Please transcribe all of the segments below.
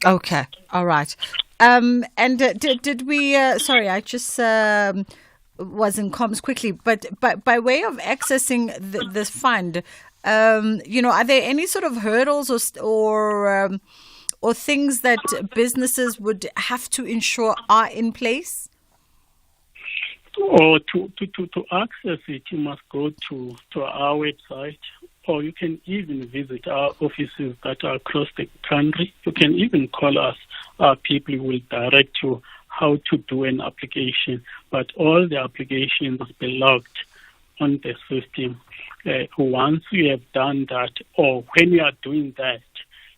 Okay. All right. And did we? Sorry, I just was in comms quickly. But by way of accessing this fund, are there any sort of hurdles or things that businesses would have to ensure are in place? Or to access it, you must go to our website, or you can even visit our offices that are across the country. You can even call us. Our people will direct you how to do an application, but all the applications must be logged on the system. Once you have done that, or when you are doing that,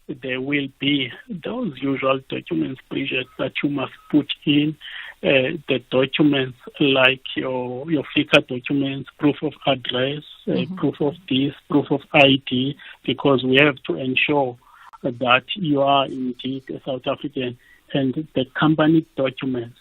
there will be those usual documents, Bridget, that you must put in. The documents like your FICA documents, proof of address, proof of this, proof of ID, because we have to ensure that you are indeed a South African. And the company documents,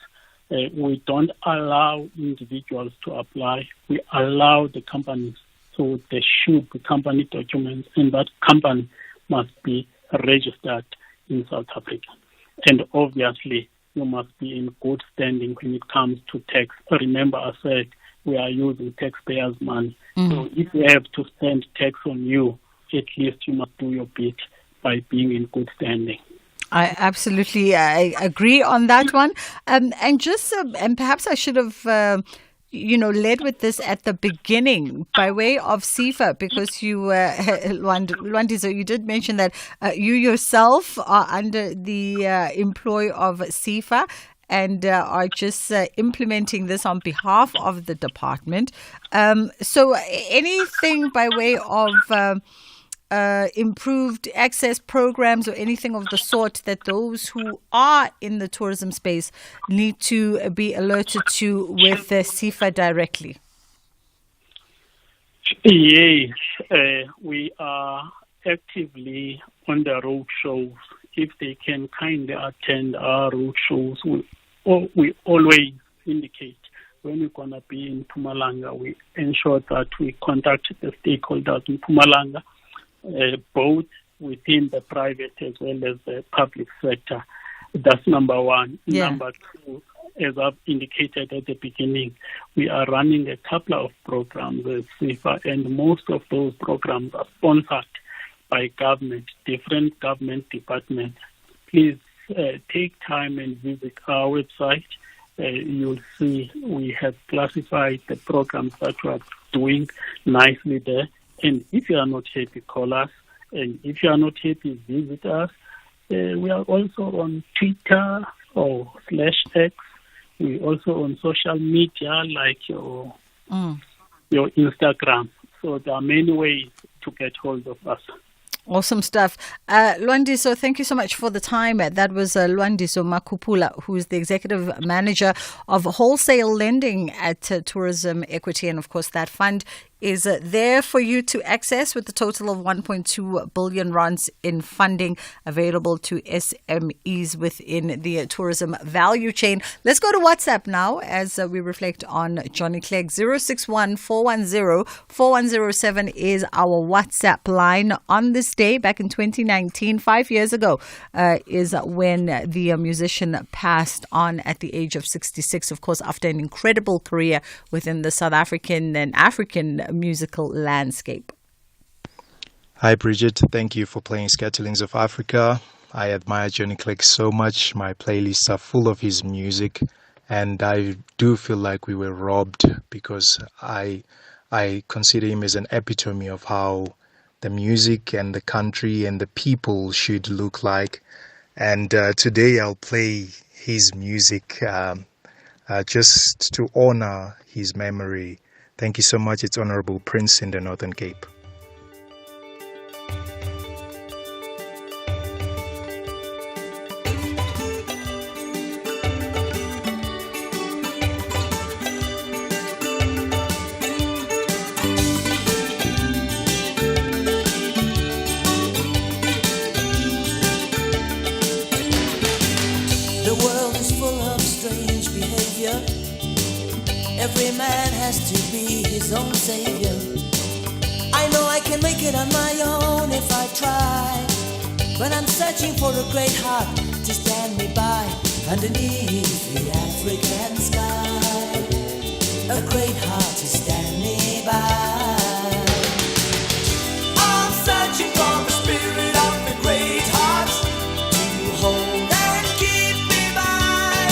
we don't allow individuals to apply. We allow the companies. So there should be company documents, and that company must be registered in South Africa. And obviously, you must be in good standing when it comes to tax. Remember, I said we are using taxpayers' money. So if we have to spend tax on you, at least you must do your bit by being in good standing. I agree on that one. And perhaps I should have, led with this at the beginning by way of SIFA, because you, Lwandiso, you did mention that you yourself are under the employ of SIFA and are just implementing this on behalf of the department. So anything by way of improved access programs or anything of the sort that those who are in the tourism space need to be alerted to with SIFA directly? Yes, we are actively on the road shows. If they can kindly attend our road shows, we always indicate when we're going to be in Mpumalanga. We ensure that we contact the stakeholders in Mpumalanga, both within the private as well as the public sector. That's number one. Yeah. Number two, as I've indicated at the beginning, we are running a couple of programs with SIFA, and most of those programs are sponsored by government, different government departments. Please take time and visit our website. You'll see we have classified the programs that we are doing nicely there. And if you are not happy, call us. And if you are not happy, visit us. We are also on Twitter or /X. We're also on social media like your Instagram. So there are many ways to get hold of us. Awesome stuff. Lwandiso, thank you so much for the time. That was Lwandiso Makupula, who is the Executive Manager of Wholesale Lending at Tourism Equity. And of course, that fund is there for you to access with a total of 1.2 billion rands in funding available to SMEs within the tourism value chain. Let's go to WhatsApp now as we reflect on Johnny Clegg. 061 410 4107 is our WhatsApp line. On this day, back in 2019, 5 years ago, is when the musician passed on at the age of 66, of course, after an incredible career within the South African and African musical landscape. Hi, Bridget. Thank you for playing Scatterlings of Africa. I admire Johnny Clegg so much. My playlists are full of his music, and I do feel like we were robbed because I consider him as an epitome of how the music and the country and the people should look like. And today I'll play his music just to honor his memory. Thank you so much. It's Honorable Prince in the Northern Cape. The world is full of strange behavior. Every man has to be his own savior. I know I can make it on my own if I try. But I'm searching for a great heart to stand me by underneath the African sky. A great heart to stand me by. I'm searching for the spirit of the great heart to hold and keep me by.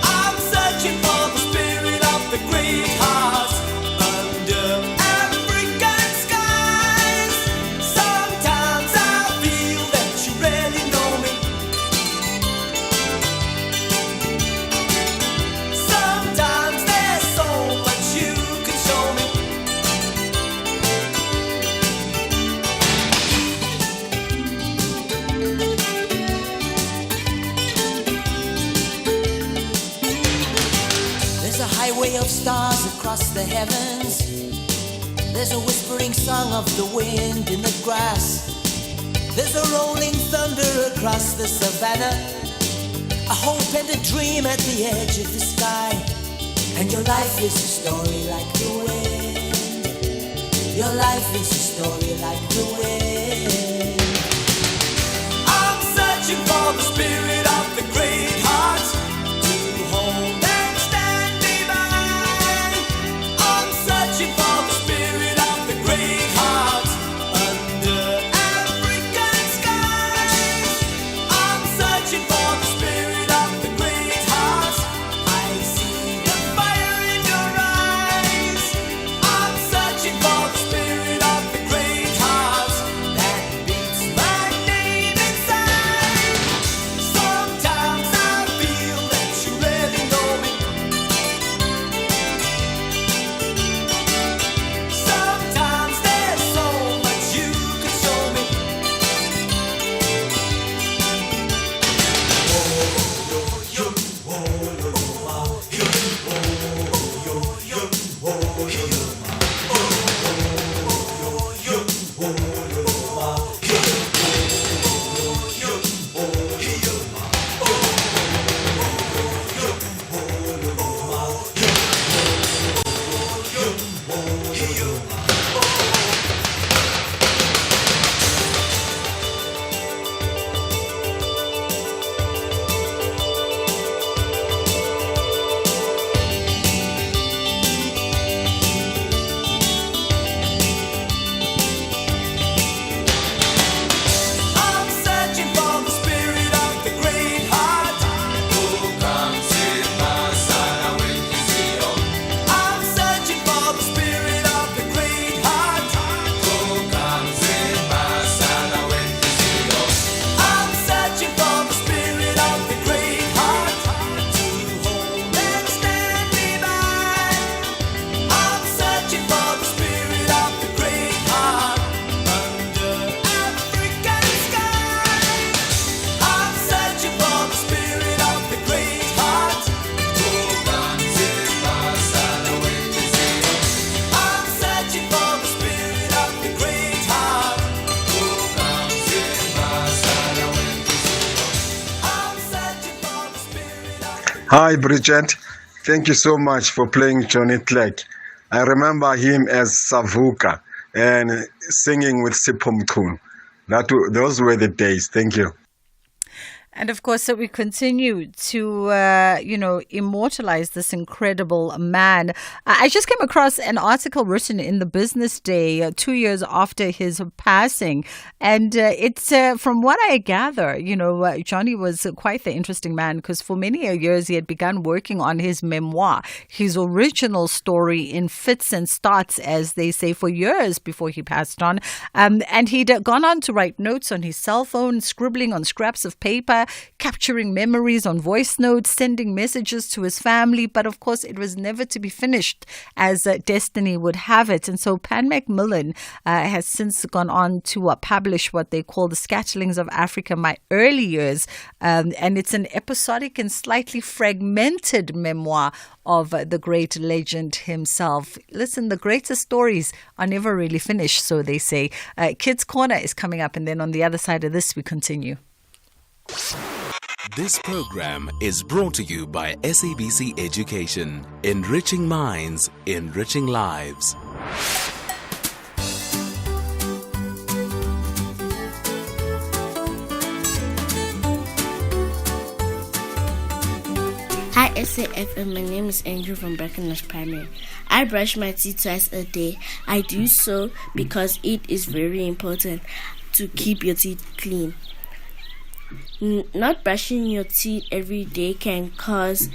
I'm searching for the spirit of the great heart under African skies. Sometimes I feel that you really know me. Sometimes there's so much you can show me. There's a highway of stars across the heavens. There's a whispering song of the wind in the grass. There's a rolling thunder across the savannah. A hope and a dream at the edge of the sky. And your life is a story like the wind. Your life is a story like the wind. I'm searching for the spirit of the great heart to hold and stand me by. I'm searching for the spirit of the great heart under African skies. I'm searching for the spirit of the great heart. I see the fire in your eyes. I'm searching for the spirit of the great heart that beats my name inside. Sometimes I feel that you really know me. Sometimes there's so much you can show me. I'm searching for the spirit of the great heart. Who comes in my sana when you see all? I'm searching for the spirit of the great heart. Who comes in my sana when you see all? I'm searching for the spirit of the great heart to hold and stand me by. I'm searching for the spirit of the great heart under African skies. I'm searching for the spirit of the great heart. Who comes in my sana when you see all? I'm searching for the spirit of the great heart. Who comes in my sana when you see all? I'm searching for the spirit of the Hi, Bridget. Thank you so much for playing Johnny Clegg. I remember him as Savuka and singing with Sipho Mchunu. Those were the days. Thank you. And of course, so we continue to, immortalize this incredible man. I just came across an article written in the Business Day 2 years after his passing. And it's from what I gather, Johnny was quite the interesting man because for many years he had begun working on his memoir, his original story in fits and starts, as they say, for years before he passed on. And he'd gone on to write notes on his cell phone, scribbling on scraps of paper, capturing memories on voice notes, sending messages to his family. But of course, it was never to be finished as destiny would have it. And so Pan Macmillan has since gone on to publish what they call the Scatterlings of Africa, My Early Years. And it's an episodic and slightly fragmented memoir of the great legend himself. Listen, the greatest stories are never really finished, so they say. Kids Corner is coming up, and then on the other side of this, we continue. This program is brought to you by SABC Education, enriching minds, enriching lives. Hi SAFM, my name is Andrew from Brackenridge Primary. I brush my teeth twice a day. I do so because it is very important to keep your teeth clean. Not brushing your teeth every day can cause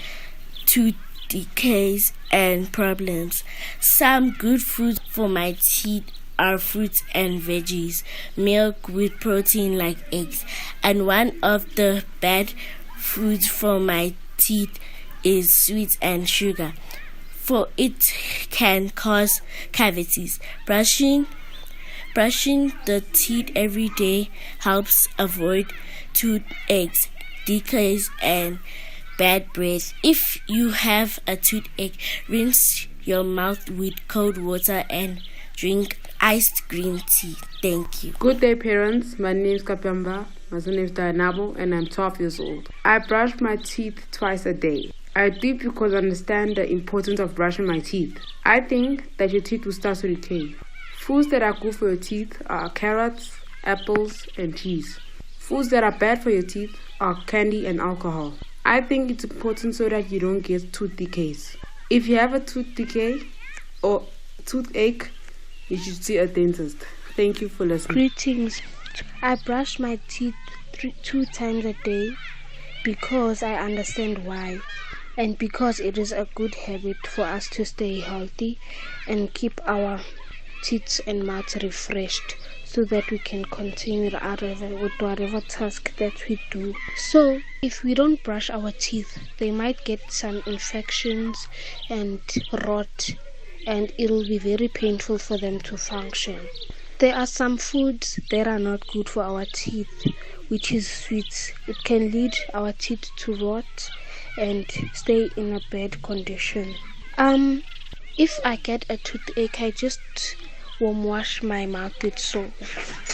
tooth decays and problems. Some good foods for my teeth are fruits and veggies, milk with protein like eggs, and one of the bad foods for my teeth is sweets and sugar, for it can cause cavities. Brushing the teeth every day helps avoid toothaches, decays, and bad breath. If you have a toothache, rinse your mouth with cold water and drink iced green tea. Thank you. Good day, parents. My name is Kapamba. My name is Dianabo, and I'm 12 years old. I brush my teeth twice a day. I do because I understand the importance of brushing my teeth. I think that your teeth will start to decay. Foods that are good for your teeth are carrots, apples, and cheese. Foods that are bad for your teeth are candy and alcohol. I think it's important so that you don't get tooth decays. If you have a tooth decay or toothache, you should see a dentist. Thank you for listening. Greetings. I brush my teeth 2 times a day because I understand why, and because it is a good habit for us to stay healthy and keep our teeth and mouth refreshed so that we can continue with whatever task that we do. So if we don't brush our teeth, they might get some infections and rot, and it'll be very painful for them to function. There are some foods that are not good for our teeth, which is sweets. It can lead our teeth to rot and stay in a bad condition. If I get a toothache, I just warm wash my mouth with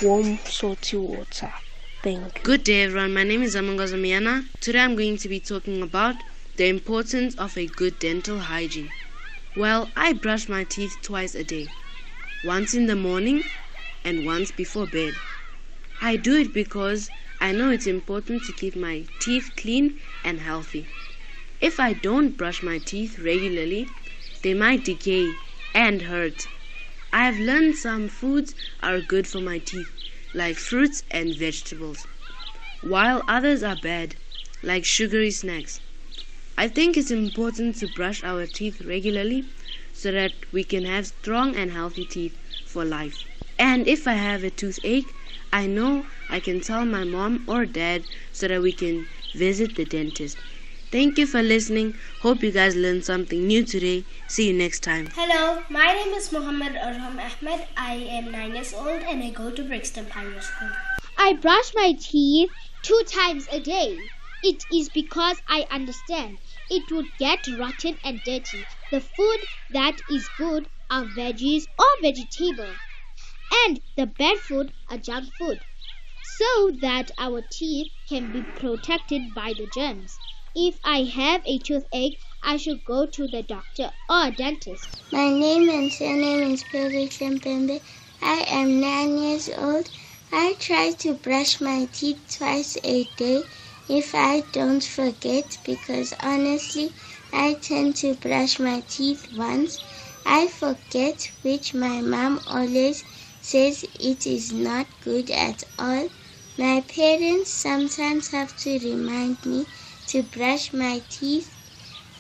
warm salty water. Thank you. Good day, everyone. My name is Amangoza Miana. Today I'm going to be talking about the importance of a good dental hygiene. Well, I brush my teeth twice a day, once in the morning and once before bed. I do it because I know it's important to keep my teeth clean and healthy. If I don't brush my teeth regularly, they might decay and hurt. I have learned some foods are good for my teeth, like fruits and vegetables, while others are bad, like sugary snacks. I think it's important to brush our teeth regularly so that we can have strong and healthy teeth for life. And if I have a toothache, I know I can tell my mom or dad so that we can visit the dentist. Thank you for listening. Hope you guys learned something new today. See you next time. Hello, my name is Muhammad Arham Ahmed. I am 9 years old and I go to Brixton Primary School. I brush my teeth 2 times a day. It is because I understand it would get rotten and dirty. The food that is good are veggies or vegetable, and the bad food are junk food, so that our teeth can be protected by the germs. If I have a toothache, I should go to the doctor or a dentist. My name and surname is Bridget Masinga. I am 9 years old. I try to brush my teeth twice a day if I don't forget, because honestly, I tend to brush my teeth once. I forget, which my mom always says it is not good at all. My parents sometimes have to remind me to brush my teeth.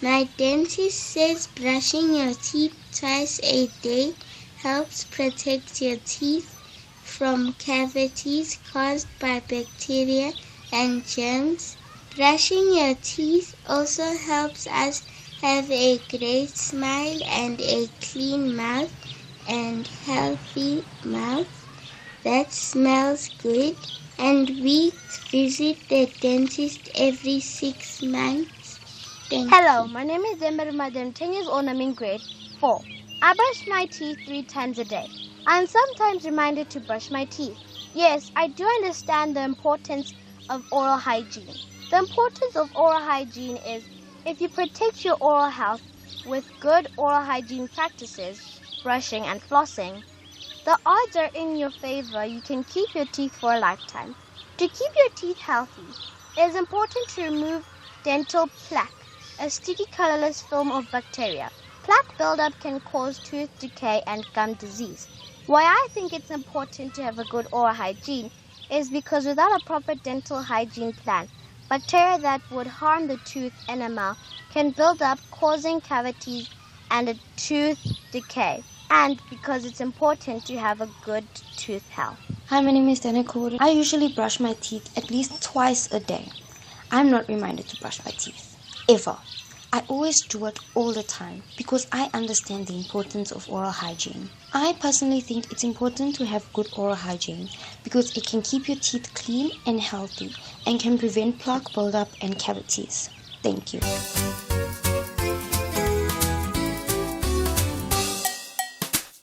My dentist says brushing your teeth twice a day helps protect your teeth from cavities caused by bacteria and germs. Brushing your teeth also helps us have a great smile and a clean mouth and healthy mouth that smells good. And we visit the dentist every 6 months. Hello, my name is Demir Madam, 10 years old. I'm in grade 4. I brush my teeth 3 times a day. I'm sometimes reminded to brush my teeth. Yes, I do understand the importance of oral hygiene. The importance of oral hygiene is if you protect your oral health with good oral hygiene practices, brushing and flossing, the odds are in your favor. You can keep your teeth for a lifetime. To keep your teeth healthy, it is important to remove dental plaque. a sticky colorless film of bacteria. Plaque buildup can cause tooth decay and gum disease. Why I think it's important to have a good oral hygiene is because without a proper dental hygiene plan, bacteria that would harm the tooth enamel can build up, causing cavities and a tooth decay. And because it's important to have a good tooth health. Hi, my name is Dana Corden. I usually brush my teeth at least twice a day. I'm not reminded to brush my teeth, ever. I always do it all the time because I understand the importance of oral hygiene. I personally think it's important to have good oral hygiene because it can keep your teeth clean and healthy and can prevent plaque buildup and cavities. Thank you.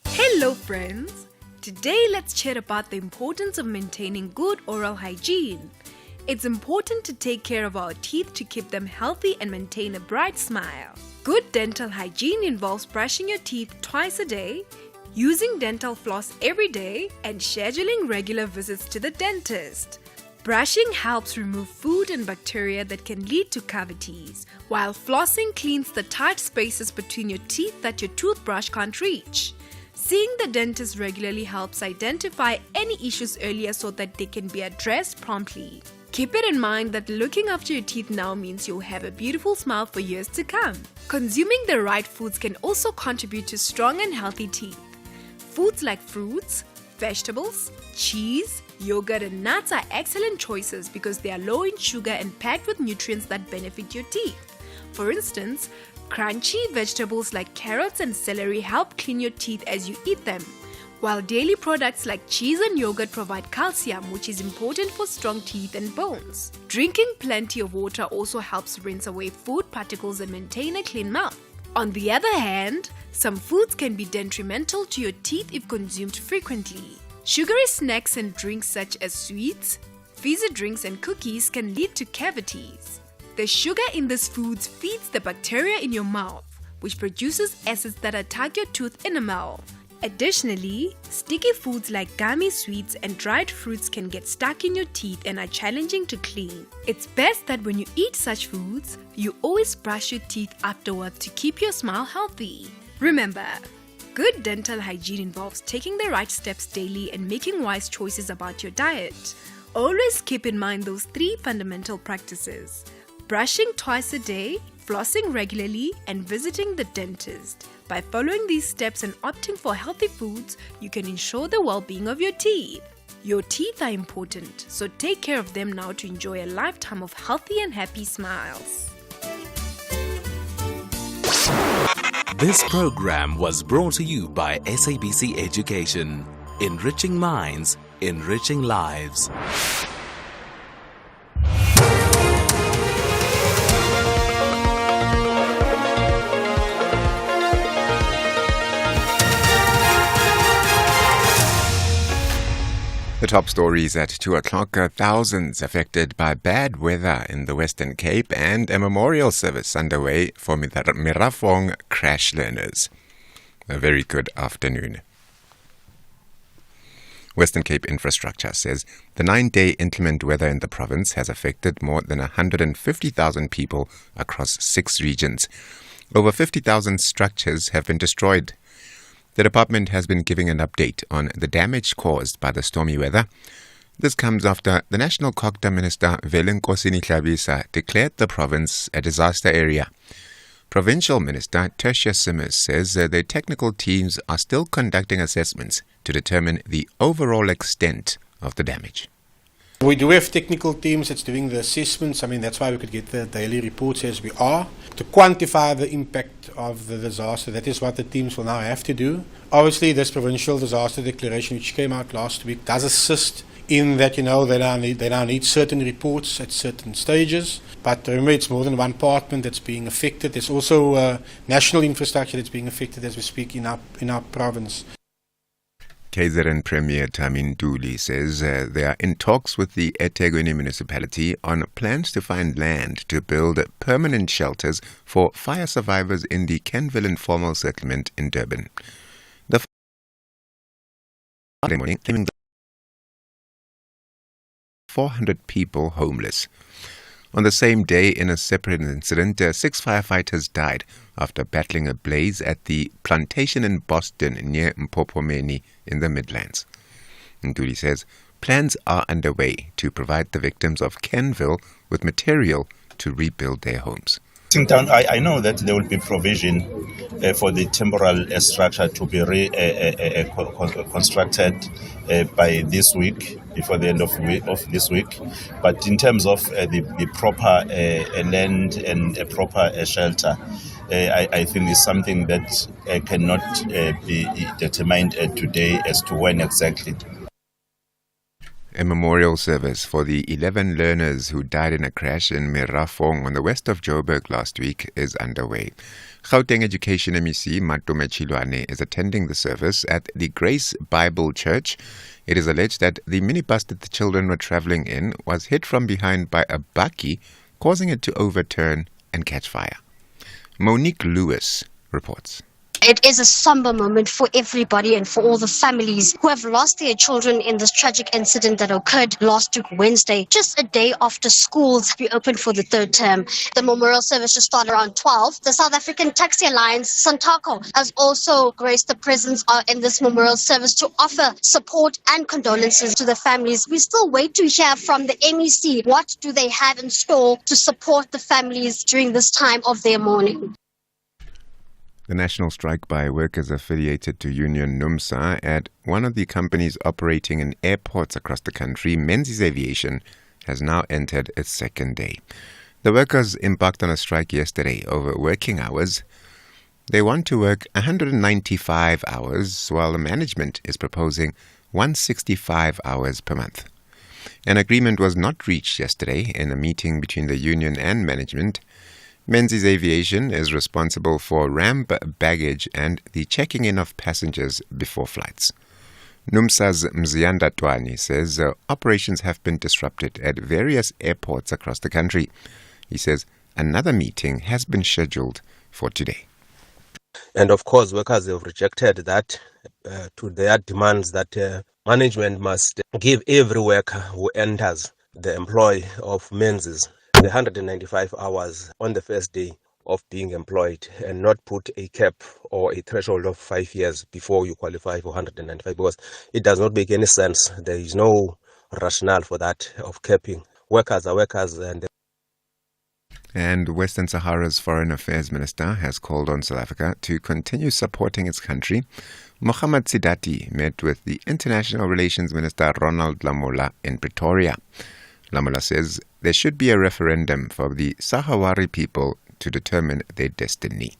Hello friends! Today let's chat about the importance of maintaining good oral hygiene. It's important to take care of our teeth to keep them healthy and maintain a bright smile. Good dental hygiene involves brushing your teeth twice a day, using dental floss every day, and scheduling regular visits to the dentist. Brushing helps remove food and bacteria that can lead to cavities, while flossing cleans the tight spaces between your teeth that your toothbrush can't reach. Seeing the dentist regularly helps identify any issues earlier so that they can be addressed promptly. Keep it in mind that looking after your teeth now means you'll have a beautiful smile for years to come. Consuming the right foods can also contribute to strong and healthy teeth. Foods like fruits, vegetables, cheese, yogurt and nuts are excellent choices because they are low in sugar and packed with nutrients that benefit your teeth. For instance, crunchy vegetables like carrots and celery help clean your teeth as you eat them, while dairy products like cheese and yogurt provide calcium, which is important for strong teeth and bones. Drinking plenty of water also helps rinse away food particles and maintain a clean mouth. On the other hand, some foods can be detrimental to your teeth if consumed frequently. Sugary snacks and drinks such as sweets, fizzy drinks and cookies can lead to cavities. The sugar in these foods feeds the bacteria in your mouth, which produces acids that attack your tooth enamel. Additionally, sticky foods like gummy sweets and dried fruits can get stuck in your teeth and are challenging to clean. It's best that when you eat such foods, you always brush your teeth afterwards to keep your smile healthy. Remember, good dental hygiene involves taking the right steps daily and making wise choices about your diet. Always keep in mind those 3 fundamental practices: brushing twice a day, flossing regularly, and visiting the dentist. By following these steps and opting for healthy foods, you can ensure the well-being of your teeth. Your teeth are important, so take care of them now to enjoy a lifetime of healthy and happy smiles. This program was brought to you by SABC Education. Enriching minds, enriching lives. The top stories at 2 o'clock. Thousands affected by bad weather in the Western Cape and a memorial service underway for Mirafong crash learners. A very good afternoon. Western Cape Infrastructure says the 9-day inclement weather in the province has affected more than 150,000 people across 6 regions. Over 50,000 structures have been destroyed. The department has been giving an update on the damage caused by the stormy weather. This comes after the National Cogta Minister Velenkosini Tlhabisa declared the province a disaster area. Provincial Minister Tertia Simmers says their technical teams are still conducting assessments to determine the overall extent of the damage. We do have technical teams that's doing the assessments. I mean, that's why we could get the daily reports as we are. To quantify the impact of the disaster, that is what the teams will now have to do. Obviously, this provincial disaster declaration, which came out last week, does assist in that, they now need certain reports at certain stages. But remember, it's more than one department that's being affected. There's also national infrastructure that's being affected as we speak in our province. KZN Premier Tamin Dooley says they are in talks with the eThekwini municipality on plans to find land to build permanent shelters for fire survivors in the Kenville informal settlement in Durban. The morning claiming 400 people homeless. On the same day, in a separate incident, 6 firefighters died after battling a blaze at the plantation in Boston near Mpopomeni in the Midlands. Nduli says plans are underway to provide the victims of Kenville with material to rebuild their homes. I know that there will be provision for the temporal structure to be constructed by this week, before the end of this week. But in terms of the proper land and a proper shelter, I think is something that cannot be determined today as to when exactly. A memorial service for the 11 learners who died in a crash in Merafong on the west of Joburg last week is underway. Gauteng Education MEC Matume Chilwane is attending the service at the Grace Bible Church. It is alleged that the minibus that the children were travelling in was hit from behind by a bakkie, causing it to overturn and catch fire. Monique Lewis reports. It is a somber moment for everybody and for all the families who have lost their children in this tragic incident that occurred last week Wednesday, just a day after schools reopened for the third term. The memorial service should start around 12. The South African Taxi Alliance, Santaco, has also graced the presence in this memorial service to offer support and condolences to the families. We still wait to hear from the MEC. What do they have in store to support the families during this time of their mourning? The national strike by workers affiliated to Union NUMSA at one of the companies operating in airports across the country, Menzies Aviation, has now entered its second day. The workers embarked on a strike yesterday over working hours. They want to work 195 hours, while the management is proposing 165 hours per month. An agreement was not reached yesterday in a meeting between the union and management. Menzies Aviation is responsible for ramp baggage and the checking in of passengers before flights. NUMSA's Mzianda Twani says operations have been disrupted at various airports across the country. He says another meeting has been scheduled for today. And of course, workers have rejected that to their demands that management must give every worker who enters the employ of Menzies the 195 hours on the first day of being employed and not put a cap or a threshold of 5 years before you qualify for 195, because it does not make any sense. There is no rationale for that of capping. Workers are workers. And Western Sahara's Foreign Affairs Minister has called on South Africa to continue supporting its country. Mohamed Sidati met with the International Relations Minister Ronald Lamola in Pretoria. Lamola says there should be a referendum for the Sahrawi people to determine their destiny.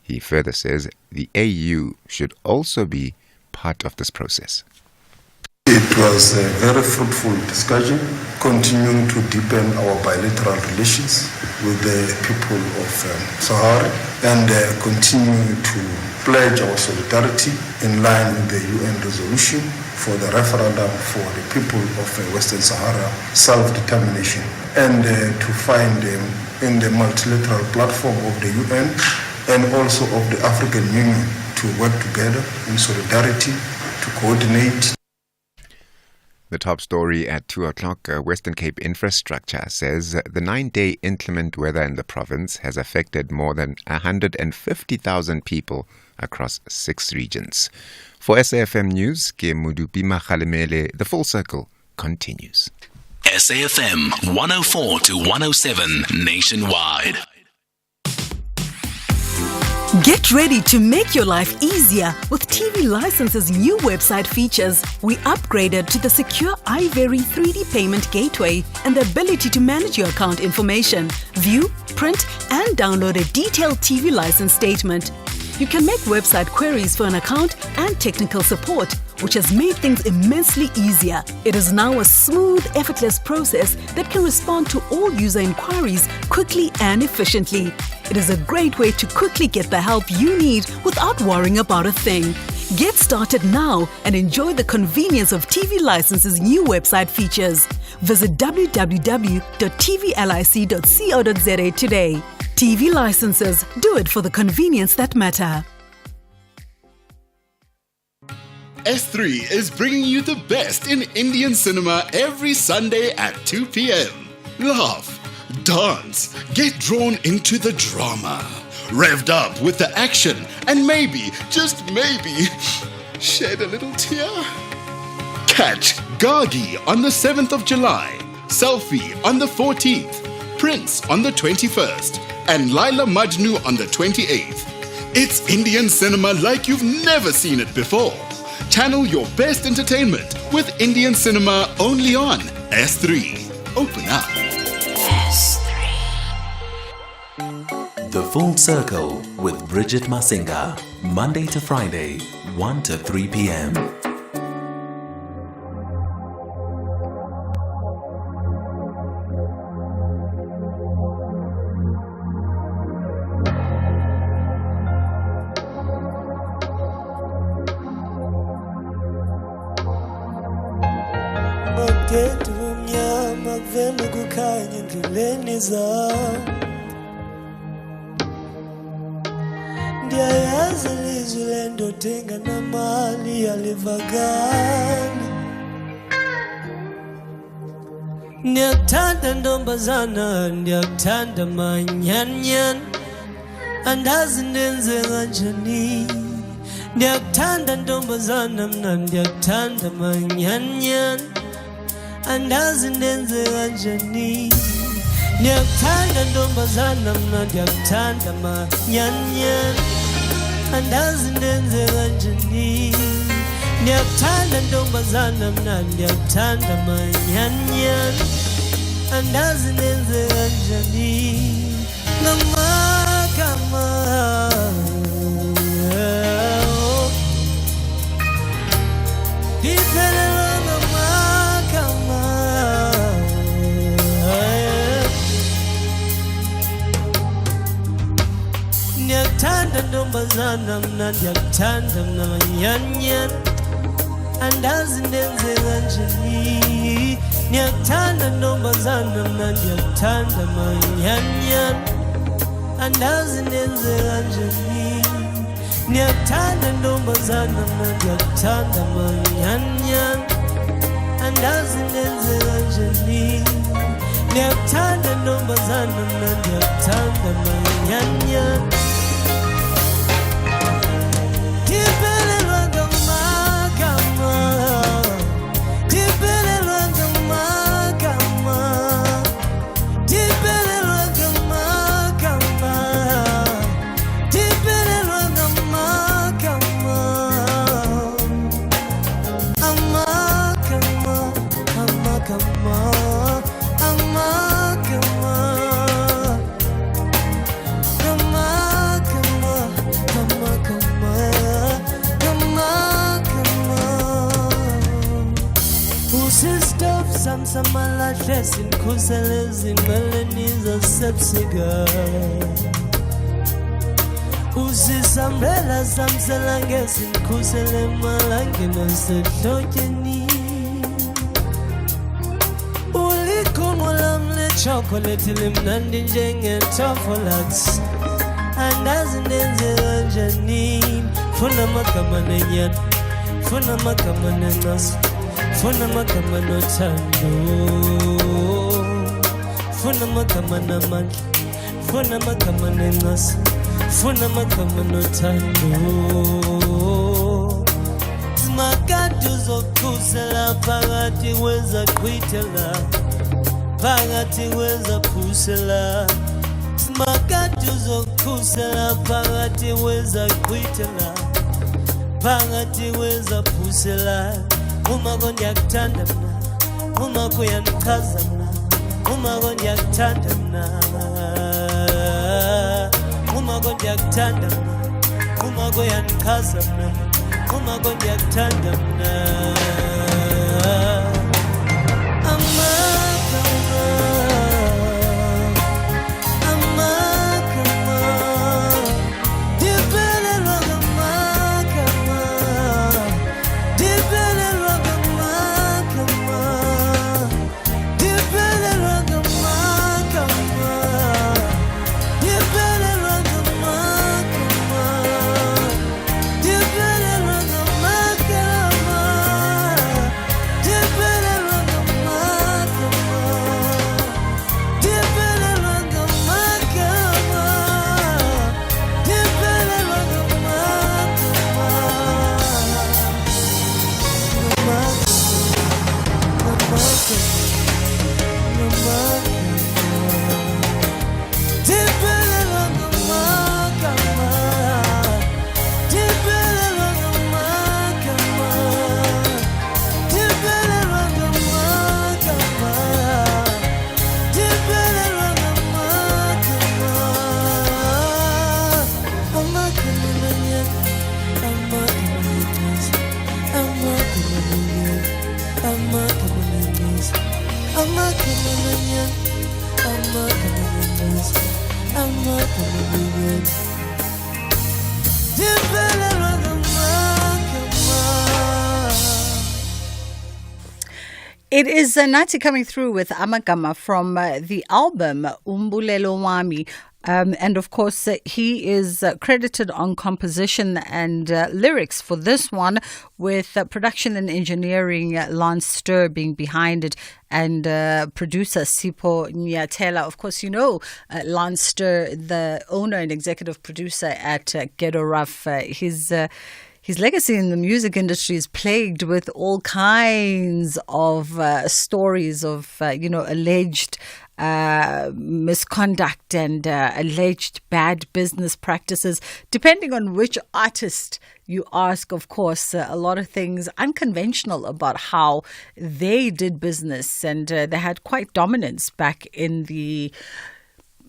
He further says the AU should also be part of this process. It was a very fruitful discussion, continuing to deepen our bilateral relations with the people of Sahara and continue to pledge our solidarity in line with the UN resolution for the referendum for the people of Western Sahara self-determination, and to find in the multilateral platform of the UN and also of the African Union to work together in solidarity, to coordinate. The top story at 2 o'clock, Western Cape Infrastructure says the 9-day inclement weather in the province has affected more than 150,000 people across 6 regions. For SAFM News, Ke Mudupi Makhalemele, The Full Circle continues. SAFM 104 to 107 nationwide. Get ready to make your life easier with TV License's new website features. We upgraded to the secure iVery 3D payment gateway and the ability to manage your account information, view, print, and download a detailed TV license statement. You can make website queries for an account and technical support, which has made things immensely easier. It is now a smooth, effortless process that can respond to all user inquiries quickly and efficiently. It is a great way to quickly get the help you need without worrying about a thing. Get started now and enjoy the convenience of TV License's new website features. Visit www.tvlic.co.za today. TV Licenses, do it for the convenience that matter. S3 is bringing you the best in Indian cinema every Sunday at 2 p.m. Laugh, dance, get drawn into the drama, revved up with the action, and maybe, just maybe, shed a little tear? Catch Gagi on the 7th of July, Selfie on the 14th, Prince on the 21st, and Laila Majnu on the 28th. It's Indian cinema like you've never seen it before. Channel your best entertainment with Indian cinema only on S3. Open up. The Full Circle with Bridget Masinga, Monday to Friday, 1 to 3 p.m. Ndiyayazi ilizwi lendoda na mali yalivagana. Ndiyakuthanda ntombazana, ndiyakuthanda manyanyan, andazi ndenze kanjani. Ndiyakuthanda ntombazana mna, ndiyakuthanda manyanyan, andazi ndenze kanjani. Ndiyakuthanda ntombazana mna, ndiyakuthanda manyanyan, andazi ndenze kanjani. Ndiyakuthanda ntombazana mna, ndiyakuthanda manyanyan, andazi ndenze kanjani. Ngamakama ndiphelelwa ngamakama. Ndiyakuthanda ntombazana mna, ndiyakuthanda mna manyanyan, andazi ndenze kanjani. Ndiyakuthanda ntombazana mna, ndiyakuthanda manyanyan, andazi ndenze kanjani. Ndiyakuthanda ntombazana mna, ndiyakuthanda manyanyan, andazi ndenze kanjani. Ndiyakuthanda ntombazana mna, ndiyakuthanda manyanyan. Ndiphelelwa ngamakama, ndiphelelwa ngamakama, ndiphelelwa ngamakama, ndiphelelwa ngamakama. Amakama, amakama, amakama, amakama, amakama, amakama. Usistop samsamala dressing kuselezi melaniza sepsiga. Usisambela samselangesi kusele malangena sehlokeni. Ulikumula mle chocolate limnandi njenge tofolax, andazi ndenze kanjani. Funa makama nenyana, funa makama nenqaso, funa makama nothando, funa makama namandla, funa makama nenqaso, funa makama nothando. Simakade uzokhusela phakathi kwezaqhwithela, phakathi kwezaphusela. Simakade uzokhusela phakathi kwezaqhwithela, phakathi kwezaphusela. Umako ndiyakuthanda mna, umako uyandichaza mna, umako ndiyakuthanda mna, umako ndiyakuthanda mna, umako uyandichaza mna, umako ndiyakuthanda mna. Amakama, amakama, ndiphelelwa ngamakama, ndiphelelwa ngamakama, ndiphelelwa ngamakama, ndiphelelwa ngamakama, ndiphelelwa ngamakama. It is Nati coming through with Amagama from the album Umbulelo Wami. And of course, he is credited on composition and lyrics for this one, with production and engineering, Lance Stur being behind it, and producer Sipho Nyatela. Of course, you know Lance Stur, the owner and executive producer at Ghetto Rough. His legacy in the music industry is plagued with all kinds of stories of, alleged misconduct and alleged bad business practices. Depending on which artist you ask, of course, a lot of things unconventional about how they did business, and they had quite dominance back in the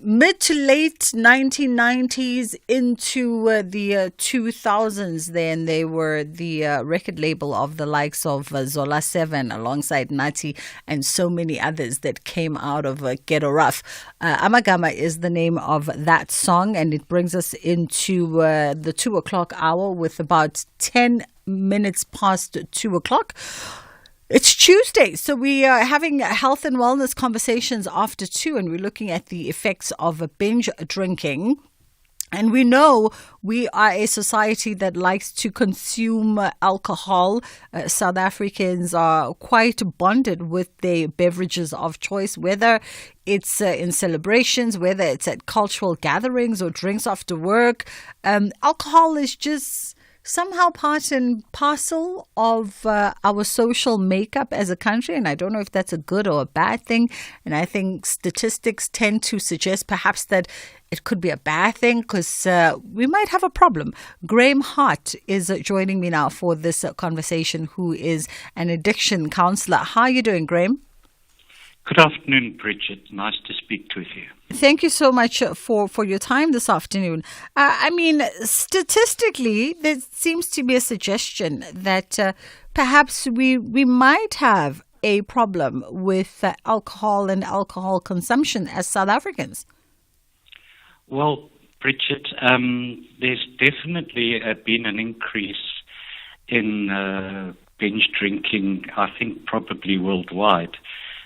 mid to late 1990s into the 2000s. Then they were the record label of the likes of Zola 7 alongside Nati and so many others that came out of Ghetto Rough. Amagama is the name of that song, and it brings us into the 2 o'clock hour with about 10 minutes past 2 o'clock. It's Tuesday, so we are having health and wellness conversations after 2, and we're looking at the effects of binge drinking. And we know we are a society that likes to consume alcohol. South Africans are quite bonded with their beverages of choice, whether it's in celebrations, whether it's at cultural gatherings or drinks after work. Alcohol is just somehow part and parcel of our social makeup as a country, and I don't know if that's a good or a bad thing. And I think statistics tend to suggest perhaps that it could be a bad thing, because we might have a problem. Graham Hart is joining me now for this conversation, who is an addiction counselor. How are you doing, Graham? Good afternoon, Bridget. Nice to speak with you. Thank you so much for your time this afternoon. Statistically, there seems to be a suggestion that perhaps we might have a problem with alcohol and alcohol consumption as South Africans. Well, Bridget, there's definitely been an increase in binge drinking, I think probably worldwide,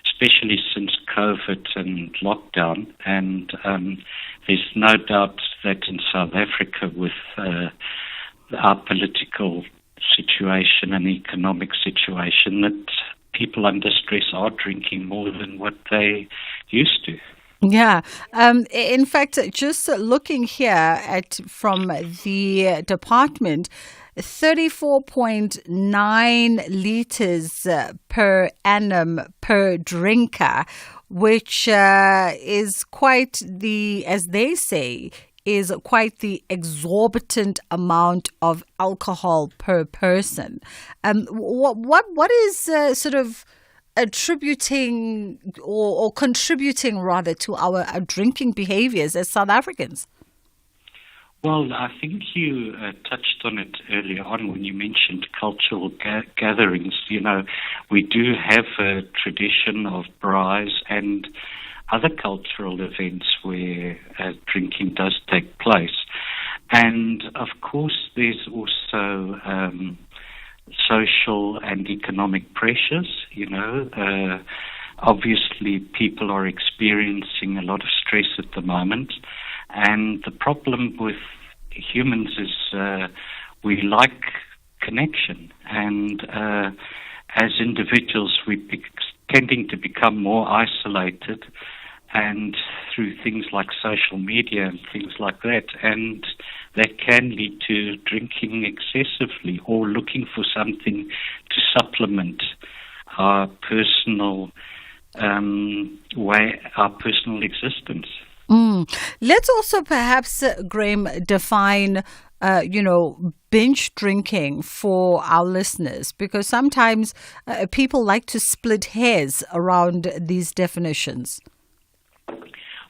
especially since COVID and lockdown. And there's no doubt that in South Africa, with our political situation and economic situation, that people under stress are drinking more than what they used to. Yeah. In fact, just looking here at from the department, 34.9 liters per annum per drinker, which is quite the, as they say, is quite the exorbitant amount of alcohol per person. What is sort of attributing or contributing rather to our drinking behaviors as South Africans? Well, I think you touched on it earlier on when you mentioned cultural gatherings. You know, we do have a tradition of braais and other cultural events where drinking does take place. And, of course, there's also social and economic pressures, you know. Obviously, people are experiencing a lot of stress at the moment. And the problem with humans is we like connection. And as individuals, we're tending to become more isolated, and through things like social media and things like that. And that can lead to drinking excessively or looking for something to supplement our personal our personal existence. Let's also perhaps, Graham, define, binge drinking for our listeners, because sometimes people like to split hairs around these definitions.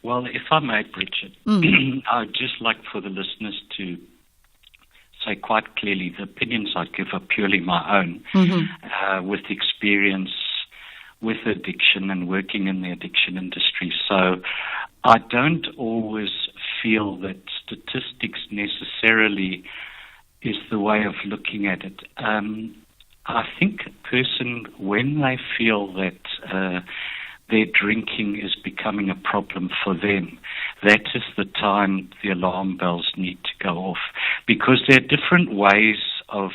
Well, if I may, Bridget, I'd just like for the listeners to say quite clearly the opinions I give are purely my own, with experience with addiction and working in the addiction industry. So I don't always feel that statistics necessarily is the way of looking at it. I think a person, when they feel that their drinking is becoming a problem for them, that is the time the alarm bells need to go off, because there are different ways of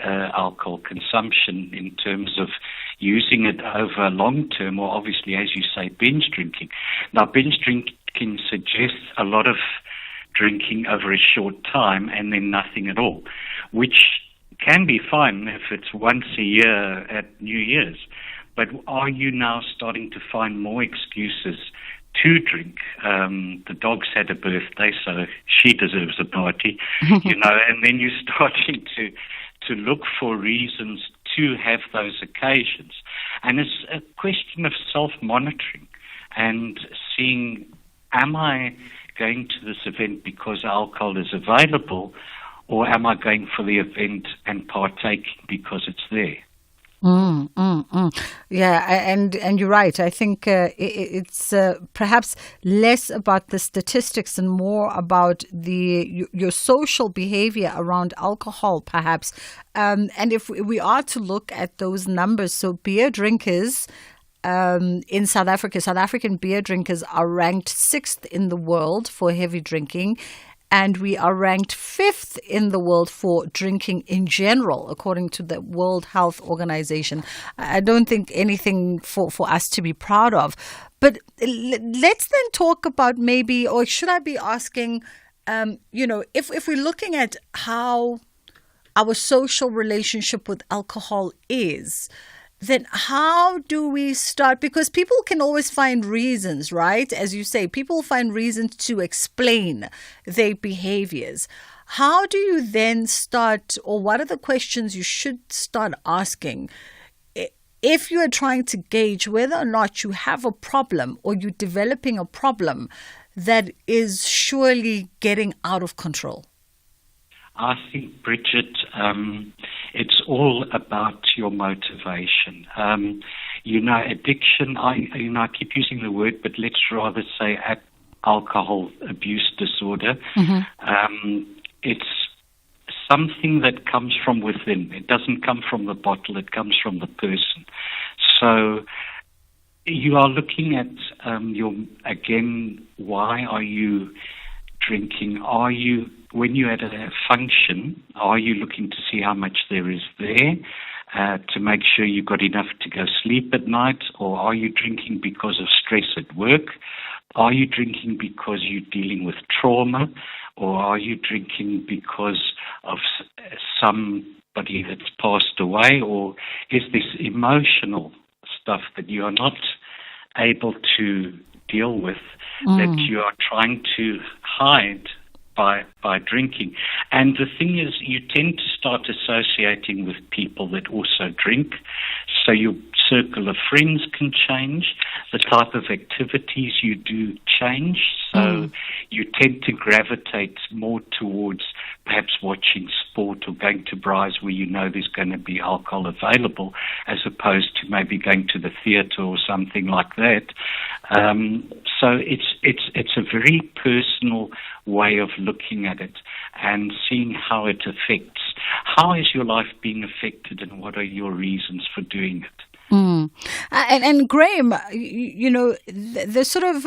alcohol consumption in terms of using it over long term, or obviously, as you say, binge drinking. Now, binge drinking suggests a lot of drinking over a short time and then nothing at all, which can be fine if it's once a year at New Year's. But are you now starting to find more excuses to drink? The dog's had a birthday, so she deserves a party, and then you're starting to look for reasons to have those occasions. And it's a question of self-monitoring and seeing, am I going to this event because alcohol is available, or am I going for the event and partaking because it's there? Yeah, and you're right. I think it's perhaps less about the statistics and more about your social behavior around alcohol, perhaps. And if we are to look at those numbers, so beer drinkers in South African beer drinkers are ranked 6th in the world for heavy drinking. And we are ranked 5th in the world for drinking in general, according to the World Health Organization. I don't think anything for us to be proud of. But let's then talk about maybe, or should I be asking, if we're looking at how our social relationship with alcohol is, then how do we start? Because people can always find reasons, right? As you say, people find reasons to explain their behaviors. How do you then start, or what are the questions you should start asking if you are trying to gauge whether or not you have a problem or you're developing a problem that is surely getting out of control? I think, Bridget, it's all about your motivation. Addiction, I keep using the word, but let's rather say alcohol abuse disorder. It's something that comes from within. It doesn't come from the bottle, it comes from the person. So you are looking at why are you drinking? When you're at a function, are you looking to see how much there is there to make sure you've got enough to go sleep at night? Or are you drinking because of stress at work? Are you drinking because you're dealing with trauma? Or are you drinking because of somebody that's passed away? Or is this emotional stuff that you are not able to deal with, that you are trying to hide by drinking? And the thing is, you tend to start associating with people that also drink, so your circle of friends can change, the type of activities you do change, so you tend to gravitate more towards perhaps watching sport or going to bars where you know there's going to be alcohol available, as opposed to maybe going to the theatre or something like that. So it's a very personal way of looking at it and seeing how it affects. How is your life being affected, and what are your reasons for doing it? And Graham, the sort of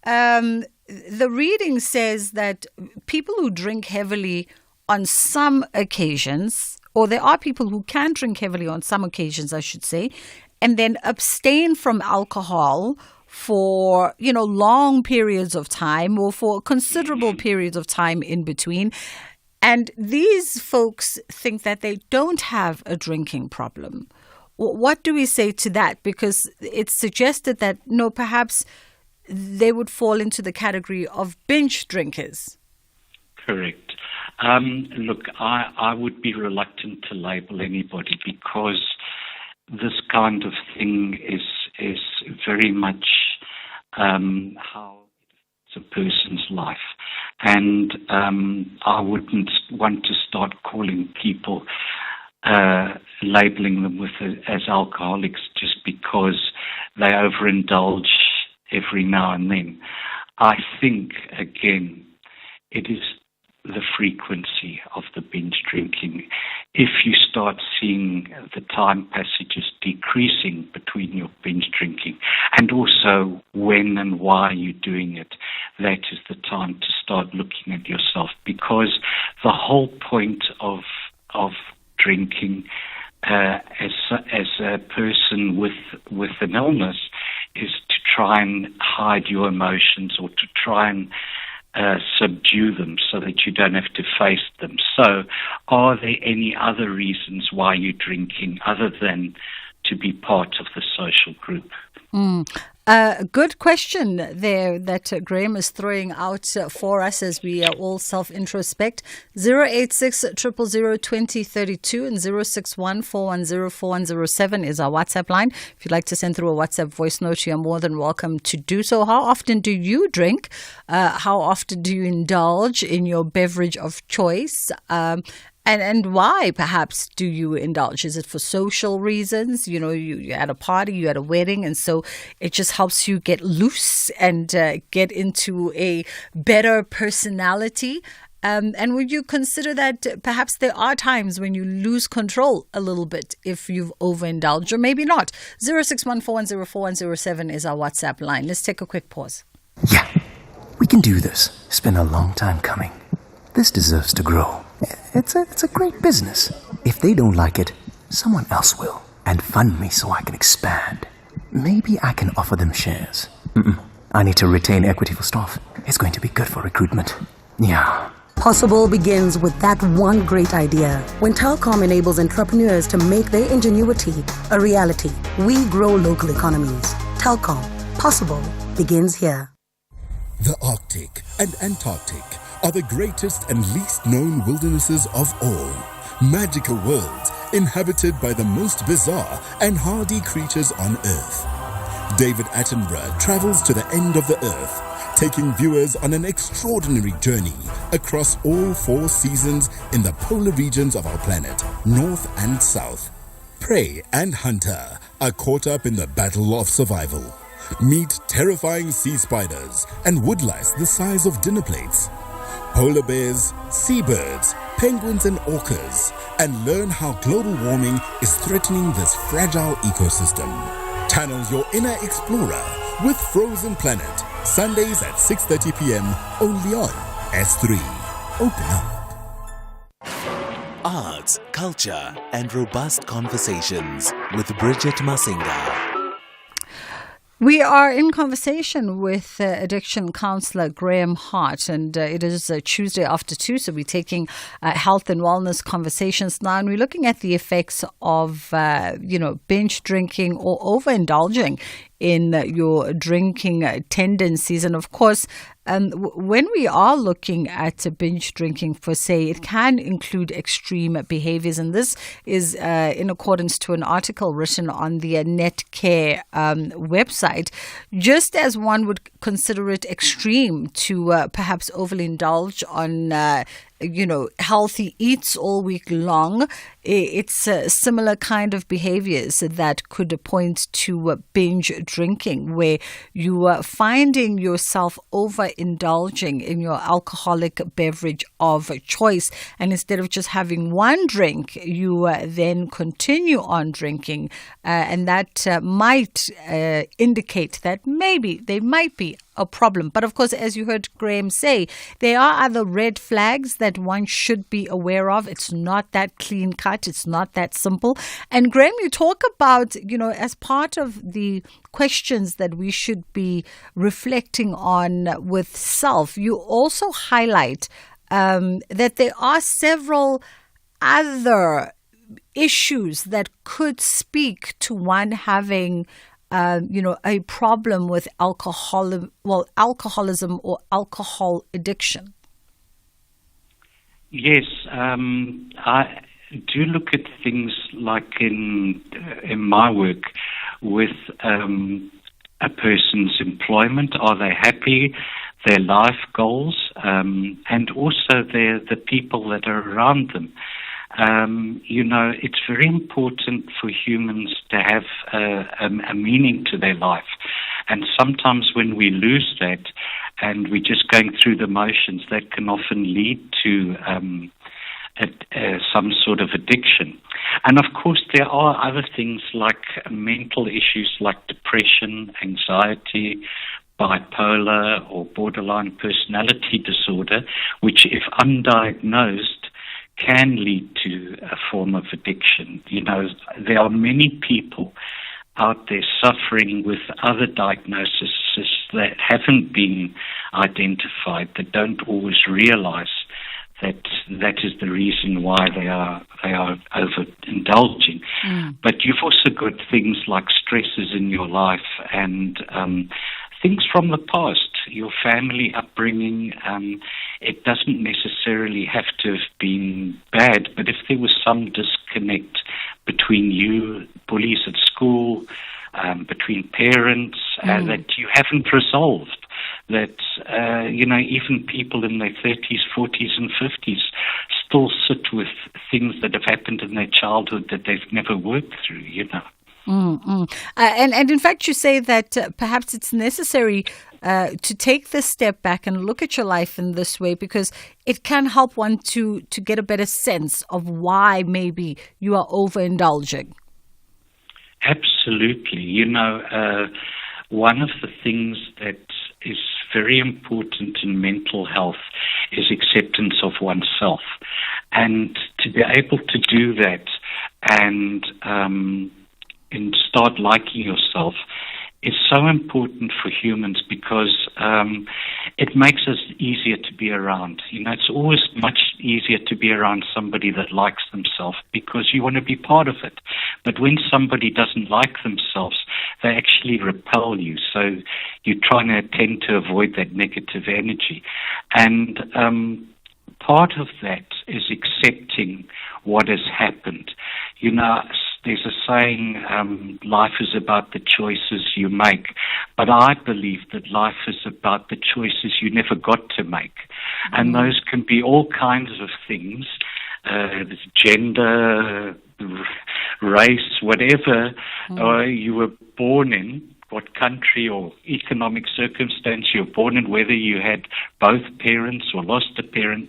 the reading says that people who drink heavily on some occasions, or there are people who can drink heavily on some occasions, I should say, and then abstain from alcohol for, long periods of time or for considerable periods of time in between. And these folks think that they don't have a drinking problem. What do we say to that? Because it's suggested that, perhaps they would fall into the category of binge drinkers. Correct. Look, I would be reluctant to label anybody, because this kind of thing is very much how it's a person's life. And I wouldn't want to start calling people, labeling them as alcoholics just because they overindulge every now and then. I think, again, it is the frequency of the binge drinking. If you start seeing the time passages decreasing between your binge drinking, and also when and why you're doing it, that is the time to start looking at yourself, because the whole point of drinking as a person with an illness is to try and hide your emotions, or to try and subdue them so that you don't have to face them. So are there any other reasons why you're drinking other than to be part of the social group? Good question there that Graham is throwing out for us as we all self-introspect. 086 000 2032 and 061 410 4107 is our WhatsApp line. If you'd like to send through a WhatsApp voice note, you're more than welcome to do so. How often do you drink? How often do you indulge in your beverage of choice? And why, perhaps, do you indulge? Is it for social reasons? You know, you're at a party, you're at a wedding, and so it just helps you get loose and get into a better personality. And would you consider that perhaps there are times when you lose control a little bit if you've overindulged, or maybe not? 06141044107 is our WhatsApp line. Let's take a quick pause. Yeah, we can do this. It's been a long time coming. This deserves to grow. It's a great business. If they don't like it, someone else will. And fund me so I can expand. Maybe I can offer them shares. I need to retain equity for staff. It's going to be good for recruitment. Yeah. Possible begins with that one great idea. When Telkom enables entrepreneurs to make their ingenuity a reality, we grow local economies. Telkom. Possible begins here. The Arctic and Antarctic are the greatest and least known wildernesses of all. Magical worlds inhabited by the most bizarre and hardy creatures on Earth. David Attenborough travels to the end of the Earth, taking viewers on an extraordinary journey across all 4 seasons in the polar regions of our planet, north and south. Prey and hunter are caught up in the battle of survival. Meet terrifying sea spiders and woodlice the size of dinner plates, polar bears, seabirds, penguins and orcas, and learn how global warming is threatening this fragile ecosystem. Channel your inner explorer with Frozen Planet, Sundays at 6:30 p.m. only on S3. Open up. Arts, culture, and robust conversations with Bridget Masinga. We are in conversation with addiction counsellor Graham Hart, and it is Tuesday after 2, so we're taking health and wellness conversations now, and we're looking at the effects of, binge drinking or overindulging in your drinking tendencies. And of course, when we are looking at binge drinking per se, it can include extreme behaviors. And this is in accordance to an article written on the Netcare website. Just as one would consider it extreme to perhaps overindulge on healthy eats all week long, it's similar kind of behaviors that could point to binge drinking, where you are finding yourself overindulging in your alcoholic beverage of choice. And instead of just having one drink, you then continue on drinking. And that might indicate that maybe there might be a problem. But of course, as you heard Graham say, there are other red flags that one should be aware of. It's not that clean cut. It's not that simple. And Graham, you talk about, as part of the questions that we should be reflecting on with self, you also highlight that there are several other issues that could speak to one having a problem with alcoholism or alcohol addiction. Yes, I do look at things like in my work with a person's employment. Are they happy? Their life goals, and also the people that are around them. It's very important for humans to have a meaning to their life. And sometimes when we lose that, and we're just going through the motions, that can often lead to some sort of addiction. And of course, there are other things like mental issues like depression, anxiety, bipolar or borderline personality disorder, which if undiagnosed can lead to a form of addiction. You know, there are many people out there suffering with other diagnoses that haven't been identified, that don't always realize that is the reason why they are overindulging. But you've also got things like stresses in your life and things from the past, your family upbringing. It doesn't necessarily have to have been bad, but if there was some disconnect between you, bullies at school, between parents, that you haven't resolved, that, even people in their 30s, 40s and 50s still sit with things that have happened in their childhood that they've never worked through, And in fact, you say that perhaps it's necessary to take this step back and look at your life in this way, because it can help one to get a better sense of why maybe you are overindulging. Absolutely. One of the things that is very important in mental health is acceptance of oneself. And to be able to do that and start liking yourself is so important for humans because it makes us easier to be around. It's always much easier to be around somebody that likes themselves because you want to be part of it. But when somebody doesn't like themselves, they actually repel you. So you're trying to tend to avoid that negative energy. And part of that is accepting what has happened. There's a saying, life is about the choices you make. But I believe that life is about the choices you never got to make. And those can be all kinds of things, gender, race, whatever you were born in, what country or economic circumstance you're born in, whether you had both parents or lost a parent.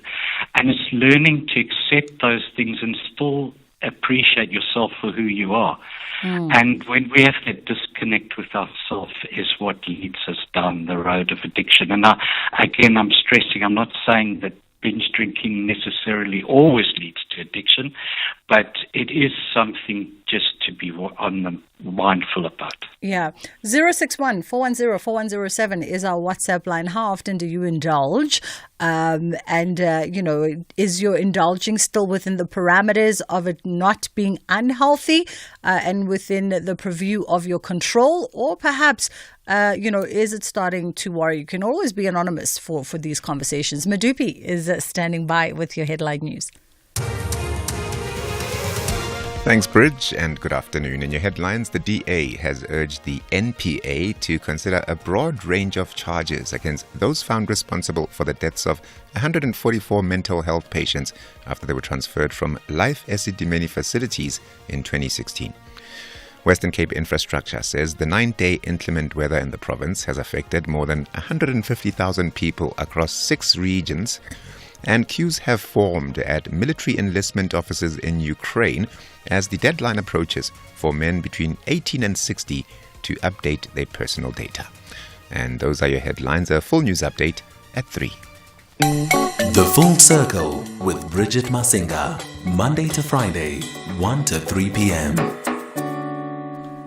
And it's learning to accept those things and still appreciate yourself for who you are. And when we have that disconnect with ourselves is what leads us down the road of addiction. And I'm stressing, I'm not saying that binge drinking necessarily always leads to addiction, but it is something just to be mindful about. Yeah. 061-410-4107 is our WhatsApp line. How often do you indulge? Is your indulging still within the parameters of it not being unhealthy and within the purview of your control? Or perhaps, is it starting to worry? You can always be anonymous for these conversations. Madupi is standing by with your headline news. Thanks, Bridge, and good afternoon. In your headlines, the DA has urged the NPA to consider a broad range of charges against those found responsible for the deaths of 144 mental health patients after they were transferred from Life Esidimeni facilities in 2016. Western Cape Infrastructure says the 9-day inclement weather in the province has affected more than 150,000 people across 6 regions, and queues have formed at military enlistment offices in Ukraine as the deadline approaches for men between 18 and 60 to update their personal data. And those are your headlines. A full news update at 3. The Full Circle with Bridget Masinga, Monday to Friday, 1 to 3 p.m.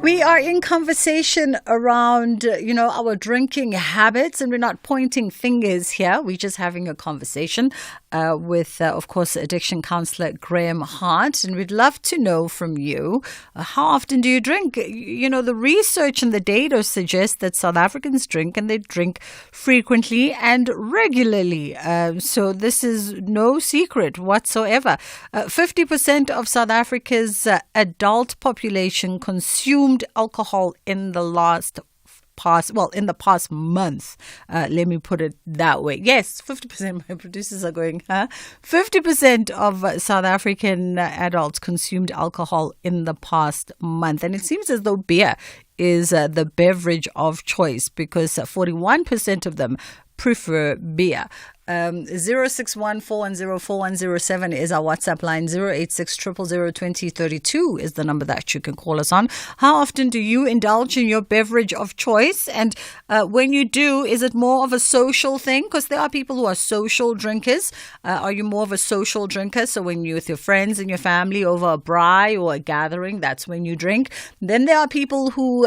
We are in conversation around, our drinking habits, and we're not pointing fingers here. We're just having a conversation with, of course, addiction counselor Graham Hart. And we'd love to know from you, how often do you drink? The research and the data suggests that South Africans drink, and they drink frequently and regularly. So this is no secret whatsoever. 50% of South Africa's adult population consumed alcohol in the past month. Let me put it that way. Yes, 50%. My producers are going, 50% of South African adults consumed alcohol in the past month. And it seems as though beer is the beverage of choice because 41% of them prefer beer. 061-410-4107 is our WhatsApp line. 086-000-2032 is the number that you can call us on. How often do you indulge in your beverage of choice? And when you do, is it more of a social thing? Because there are people who are social drinkers. Are you more of a social drinker? So when you're with your friends and your family over a braai or a gathering, that's when you drink. Then there are people who,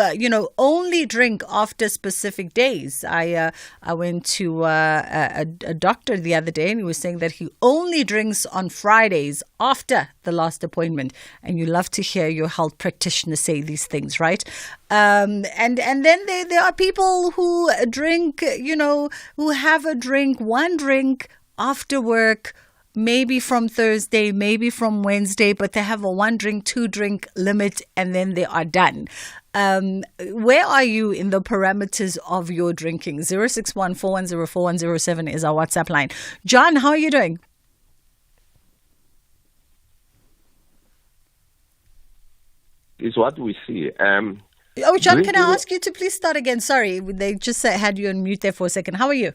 only drink after specific days. I went to a doctor the other day, and he was saying that he only drinks on Fridays after the last appointment. And you love to hear your health practitioner say these things, right? And then there are people who drink, who have one drink after work, maybe from Thursday, maybe from Wednesday, but they have a 1 drink, 2 drink limit, and then they are done. Where are you in the parameters of your drinking? 061-410-4107 is our WhatsApp line. John, how are you doing? Is what we see. John, can I ask you to please start again? Sorry, they just had you on mute there for a second. How are you?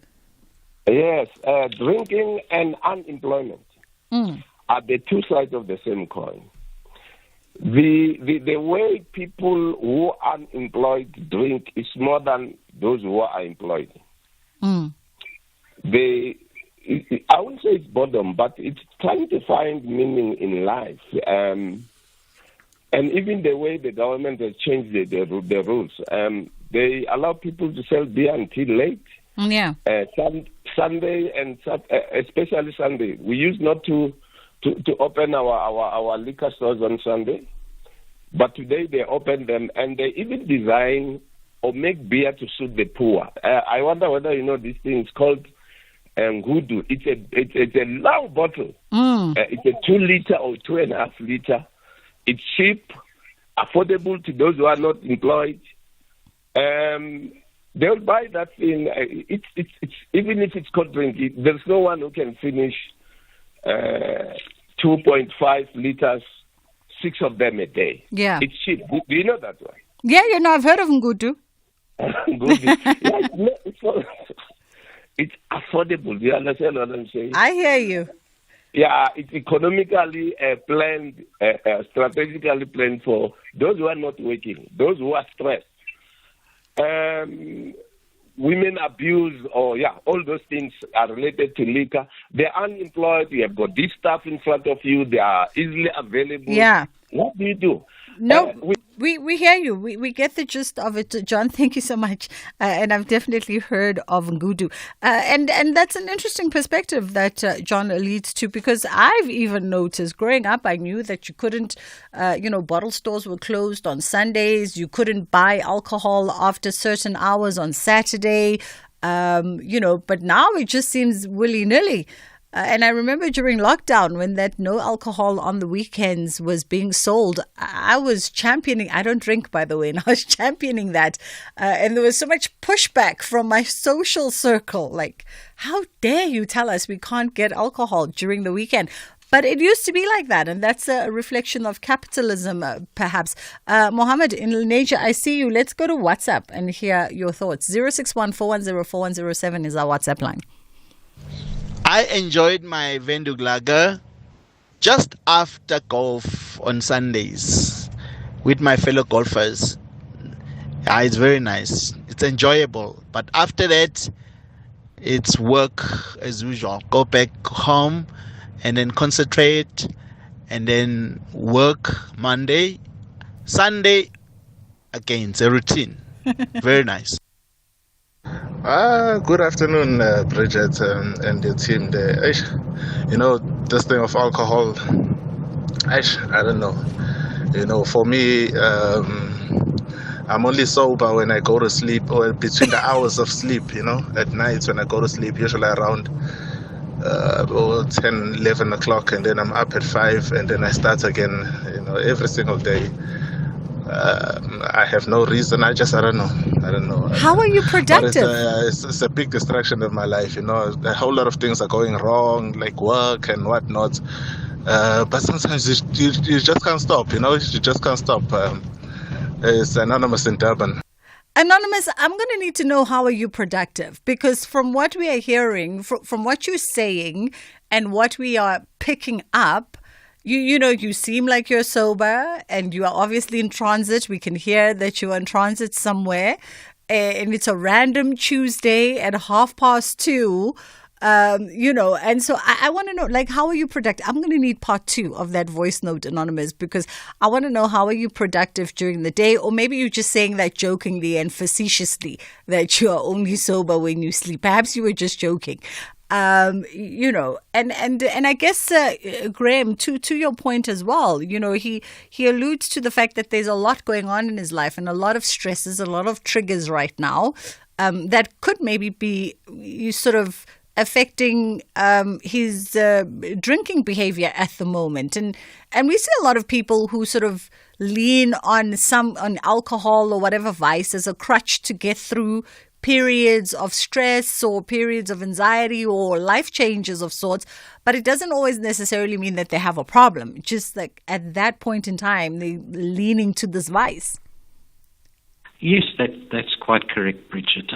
Yes, drinking and unemployment are the two sides of the same coin. The way people who are unemployed drink is more than those who are employed. I wouldn't say it's boredom, but it's trying to find meaning in life. And even the way the government has changed the rules, they allow people to sell beer until late. Yeah. Sunday and especially Sunday, we used not to open our liquor stores on Sunday, but today they open them, and they even design or make beer to suit the poor. I wonder whether you know this thing is called Ngudu. It's a long bottle. It's a 2 liter or 2.5 liter. It's cheap, affordable to those who are not employed. They'll buy that thing. It's even if it's cold drink, there's no one who can finish 2.5 liters, 6 of them a day. Yeah. It's cheap. Do you know that one? Yeah, I've heard of Ngudu. It's affordable. Do you understand what I'm saying? I hear you. Yeah, it's economically planned, strategically planned for those who are not working, those who are stressed. Women abuse, all those things are related to liquor. They're unemployed. You have got this stuff in front of you. They are easily available. Yeah. What do you do? No, we hear you. We get the gist of it, John. Thank you so much. And I've definitely heard of Ngudu. And that's an interesting perspective that John alludes to, because I've even noticed growing up, I knew that you couldn't, bottle stores were closed on Sundays. You couldn't buy alcohol after certain hours on Saturday. But now it just seems willy-nilly. And I remember during lockdown when that no alcohol on the weekends was being sold, I was championing, I don't drink by the way, and I was championing that. And there was so much pushback from my social circle. Like, how dare you tell us we can't get alcohol during the weekend? But it used to be like that, and that's a reflection of capitalism, perhaps. Mohammed in Lenasia, I see you. Let's go to WhatsApp and hear your thoughts. 061-410-4107 is our WhatsApp line. I enjoyed my Windhoek Lager just after golf on Sundays with my fellow golfers. It's very nice. It's enjoyable. But after that, it's work as usual. Go back home and then concentrate and then work Monday. Sunday, again, it's a routine. Very nice. Good afternoon, Bridget and your team there. This thing of alcohol, I don't know. For me, I'm only sober when I go to sleep, or between the hours of sleep, at night when I go to sleep, usually around 10, 11 o'clock, and then I'm up at 5, and then I start again, every single day. I have no reason. I don't know. How are you productive? It's a big distraction of my life. A whole lot of things are going wrong, like work and whatnot. But sometimes you just can't stop. You just can't stop. It's anonymous in Durban. Anonymous, I'm going to need to know, how are you productive? Because from what we are hearing, from what you're saying and what we are picking up, you seem like you're sober and you are obviously in transit. We can hear that you're in transit somewhere, and it's a random Tuesday at 2:30. And so I want to know, like, how are you productive? I'm going to need part 2 of that voice note, Anonymous, because I want to know, how are you productive during the day? Or maybe you're just saying that jokingly and facetiously, that you are only sober when you sleep. Perhaps you were just joking. And I guess, Graham, to your point as well, he alludes to the fact that there's a lot going on in his life and a lot of stresses, a lot of triggers right now, that could maybe be sort of affecting his drinking behavior at the moment. And we see a lot of people who sort of lean on alcohol or whatever vice as a crutch to get through periods of stress or periods of anxiety or life changes of sorts, but it doesn't always necessarily mean that they have a problem. Just like at that point in time, they're leaning to this vice. Yes, that's quite correct, Bridget.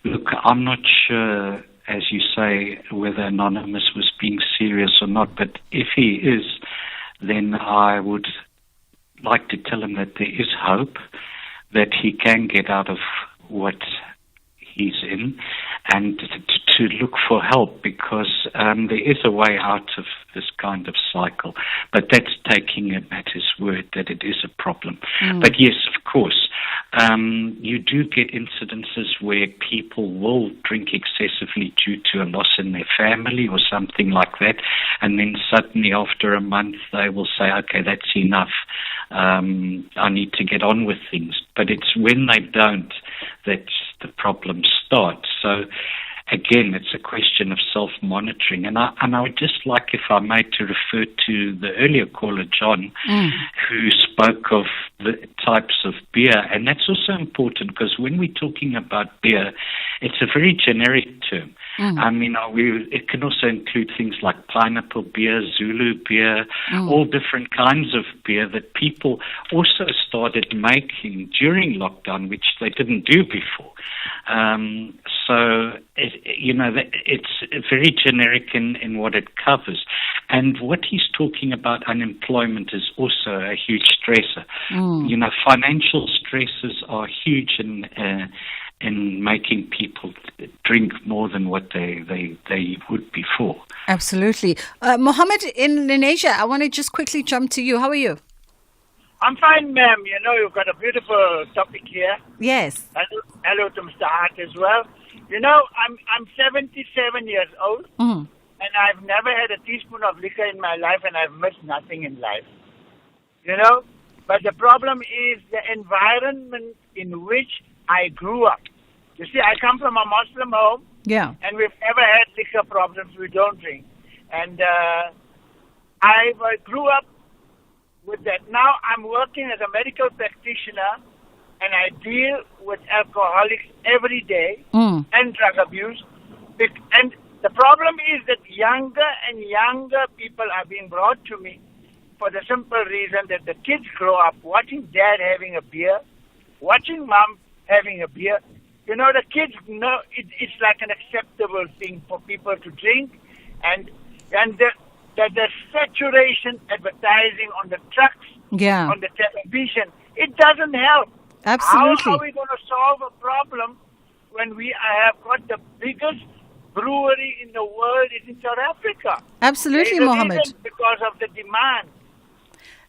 Look, I'm not sure, as you say, whether Anonymous was being serious or not, but if he is, then I would like to tell him that there is hope, that he can get out of what he's in, and to look for help, because there is a way out of this kind of cycle. But that's taking him at his word that it is a problem. But yes, of course, you do get incidences where people will drink excessively due to a loss in their family or something like that, and then suddenly after a month they will say, okay, that's enough. I need to get on with things. But it's when they don't that the problems start. So again, it's a question of self-monitoring. And I would just like, if I may, to refer to the earlier caller, John, who spoke of the types of beer. And that's also important, because when we're talking about beer, it's a very generic term. I mean, it can also include things like pineapple beer, Zulu beer, all different kinds of beer that people also started making during lockdown, which they didn't do before. So, it's very generic in what it covers. And what he's talking about, unemployment, is also a huge stressor. Financial stresses are huge in making people drink more than what they would before. Absolutely. Mohammed in Asia, I want to just quickly jump to you. How are you? I'm fine, ma'am. You've got a beautiful topic here. Yes. Hello to Mr. Hart as well. I'm 77 years old, and I've never had a teaspoon of liquor in my life, and I've missed nothing in life. But the problem is the environment in which I grew up. You see, I come from a Muslim home, and we've never had liquor problems. We don't drink. And I grew up with that. Now I'm working as a medical practitioner, and I deal with alcoholics every day and drug abuse. And the problem is that younger and younger people are being brought to me for the simple reason that the kids grow up watching dad having a beer, watching mom having a beer. The kids know it's like an acceptable thing for people to drink, and the saturation advertising on the trucks, on the television, it doesn't help. Absolutely. How are we going to solve a problem when we have got the biggest brewery in the world is in South Africa? Absolutely, Mohammed. Because of the demand.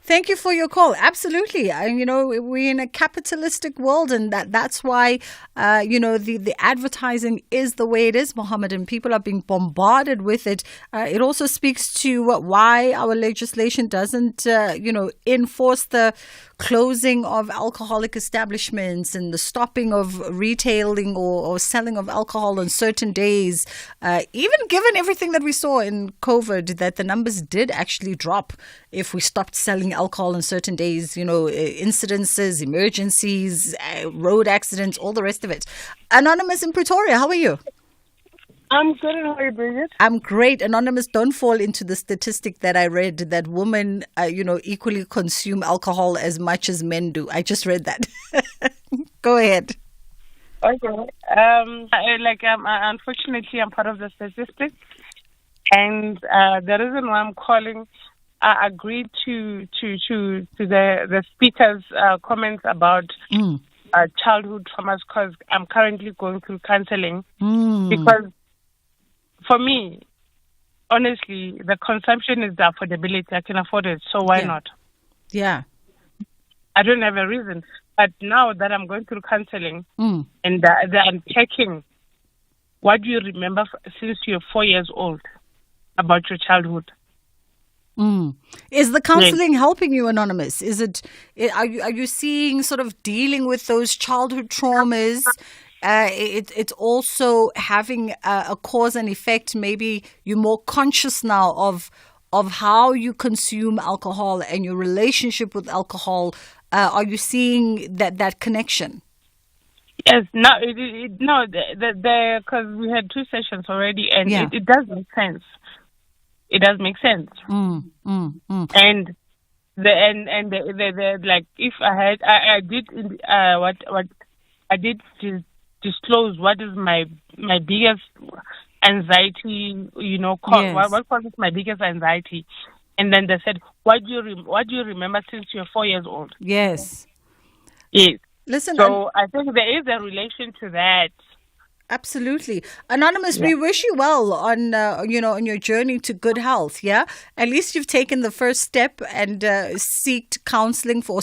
Thank you for your call. Absolutely. We're in a capitalistic world, and that's why, the advertising is the way it is, Mohammed, and people are being bombarded with it. It also speaks to why our legislation doesn't, enforce the closing of alcoholic establishments and the stopping of retailing or selling of alcohol on certain days. Even given everything that we saw in COVID, that the numbers did actually drop if we stopped selling alcohol on certain days, incidences, emergencies, road accidents, all the rest of it. Anonymous in Pretoria, how are you? I'm good. How are you, Bridget? I'm great. Anonymous, don't fall into the statistic that I read that women, equally consume alcohol as much as men do. I just read that. Go Go ahead. Okay. Unfortunately, I'm part of the statistics, and the reason why I'm calling, I agreed to the speaker's comments about childhood traumas because I'm currently going through counseling. Because for me, honestly, the consumption is the affordability. I can afford it, so why not? Yeah. I don't have a reason. But now that I'm going through counseling and they're unpacking, what do you remember since you're 4 years old about your childhood? Is the counseling helping you, Anonymous? Are you seeing sort of dealing with those childhood traumas? It's also having a cause and effect. Maybe you're more conscious now of how you consume alcohol and your relationship with alcohol. Are you seeing that connection? Yes, because we had 2 sessions already, and it does make sense. It does make sense. And like if I did disclose what is my biggest anxiety, what causes my biggest anxiety, and then they said, what do you remember since you're 4 years old? Yes. Listen. So I think there is a relation to that. Absolutely. Anonymous, we wish you well on on your journey to good health, yeah? At least you've taken the first step and sought counseling for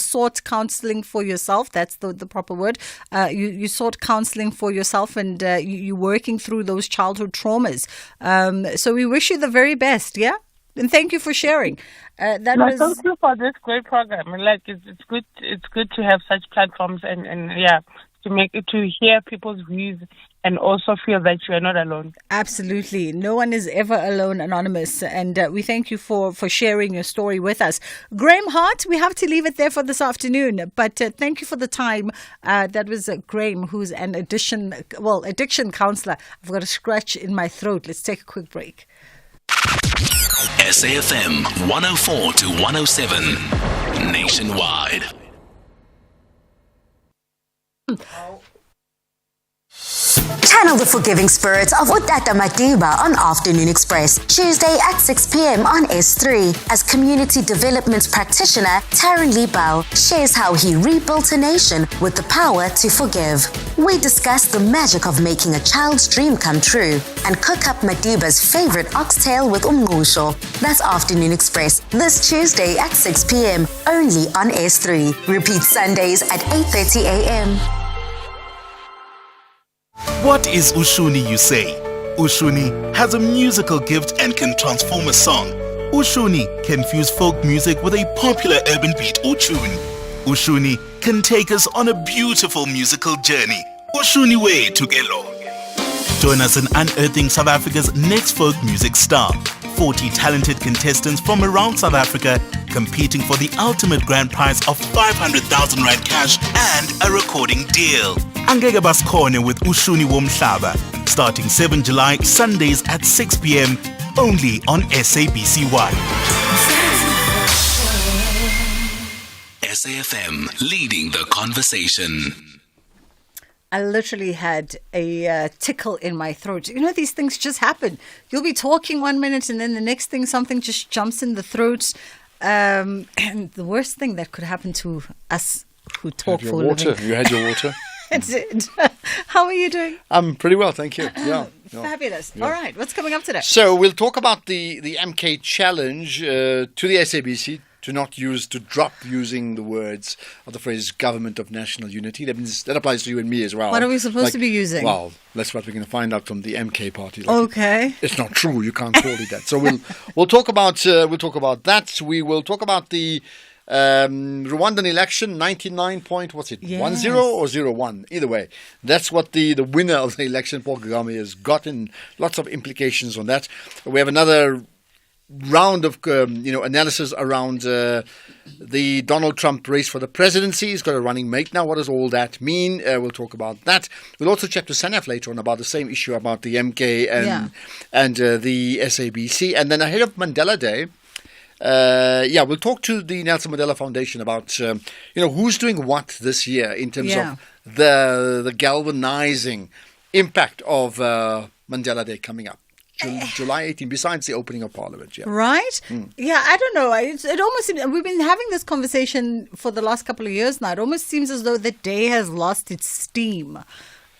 yourself. That's the proper word. You sought counseling for yourself, and you're working through those childhood traumas. So we wish you the very best, yeah? And thank you for sharing. Thank you for this great program. Like it's good to have such platforms and to hear people's views and also feel that you are not alone. Absolutely. No one is ever alone, Anonymous. And we thank you for sharing your story with us. Graham Hart, we have to leave it there for this afternoon. But thank you for the time. That was Graham, who's an addiction counselor. I've got a scratch in my throat. Let's take a quick break. SAFM 104 to 107 nationwide. Channel the forgiving spirit of Utata Madiba on Afternoon Express, Tuesday at 6 p.m. on S3, as community development practitioner Taryn Liebau shares how he rebuilt a nation with the power to forgive. We discuss the magic of making a child's dream come true and cook up Madiba's favorite oxtail with umngusho. That's Afternoon Express this Tuesday at 6 p.m. only on S3. Repeat Sundays at 8:30 a.m. What is Ushuni, you say? Ushuni has a musical gift and can transform a song. Ushuni can fuse folk music with a popular urban beat or tune. Ushuni can take us on a beautiful musical journey. Ushuni way to Gelo. Join us in unearthing South Africa's next folk music star. 40 talented contestants from around South Africa competing for the ultimate grand prize of 500,000 Rand cash and a recording deal. Angeke basikhone with Ushuni Womhlaba, starting 7 July, Sundays at 6 p.m. only on SABC1. SAFM, leading the conversation. I literally had a tickle in my throat. You know, these things just happen. You'll be talking 1 minute and then the next thing, something just jumps in the throat. And the worst thing that could happen to us who talk for a living. You had your water? I did. How are you doing? I'm pretty well, thank you. Yeah. Fabulous. Yeah. All right, what's coming up today? So we'll talk about the MK challenge to the SABC to drop using the words of the phrase government of national unity. That applies to you and me as well. What are we supposed to be using? Well, that's what we're going to find out from the MK party. Okay. It's not true. You can't call it that. So we'll talk about that. We will talk about the Rwandan election, 10 or 01? Either way, that's what the winner of the election, Paul Kagame, has gotten. Lots of implications on that. We have another round of analysis around the Donald Trump race for the presidency. He's got a running mate now. What does all that mean? We'll talk about that. We'll also chat to Sanaf later on about the same issue about the MK and the SABC. And then ahead of Mandela Day, we'll talk to the Nelson Mandela Foundation about who's doing what this year in terms of the galvanizing impact of Mandela Day coming up? July 18, besides the opening of Parliament. Yeah. Right? Yeah, I don't know. It almost seems, we've been having this conversation for the last couple of years now. It almost seems as though the day has lost its steam.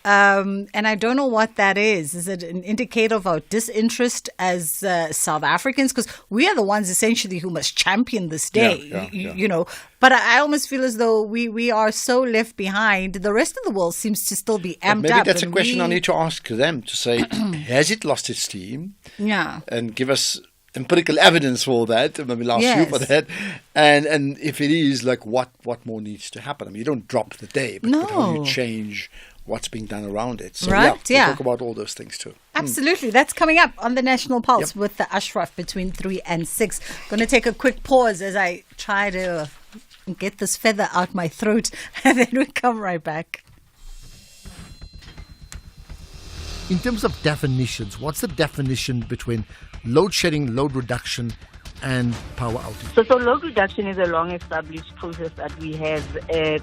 And I don't know what that is. Is it an indicator of our disinterest as South Africans? Because we are the ones essentially who must champion this day, you know. But I almost feel as though we are so left behind. The rest of the world seems to still be amped maybe up. That's a question I need to ask them to say, has it lost its steam? Yeah. And give us empirical evidence for that. Maybe we'll ask you for that. And if it is, like, what more needs to happen? I mean, you don't drop the day, but how do you change what's being done around it? So we'll talk about all those things too. Absolutely. That's coming up on the National Pulse with the Ashraf between 3 and 6. Going to take a quick pause as I try to get this feather out my throat, and then we come right back. In terms of definitions, what's the definition between load shedding, load reduction, and power outage? So load reduction is a long-established process that we have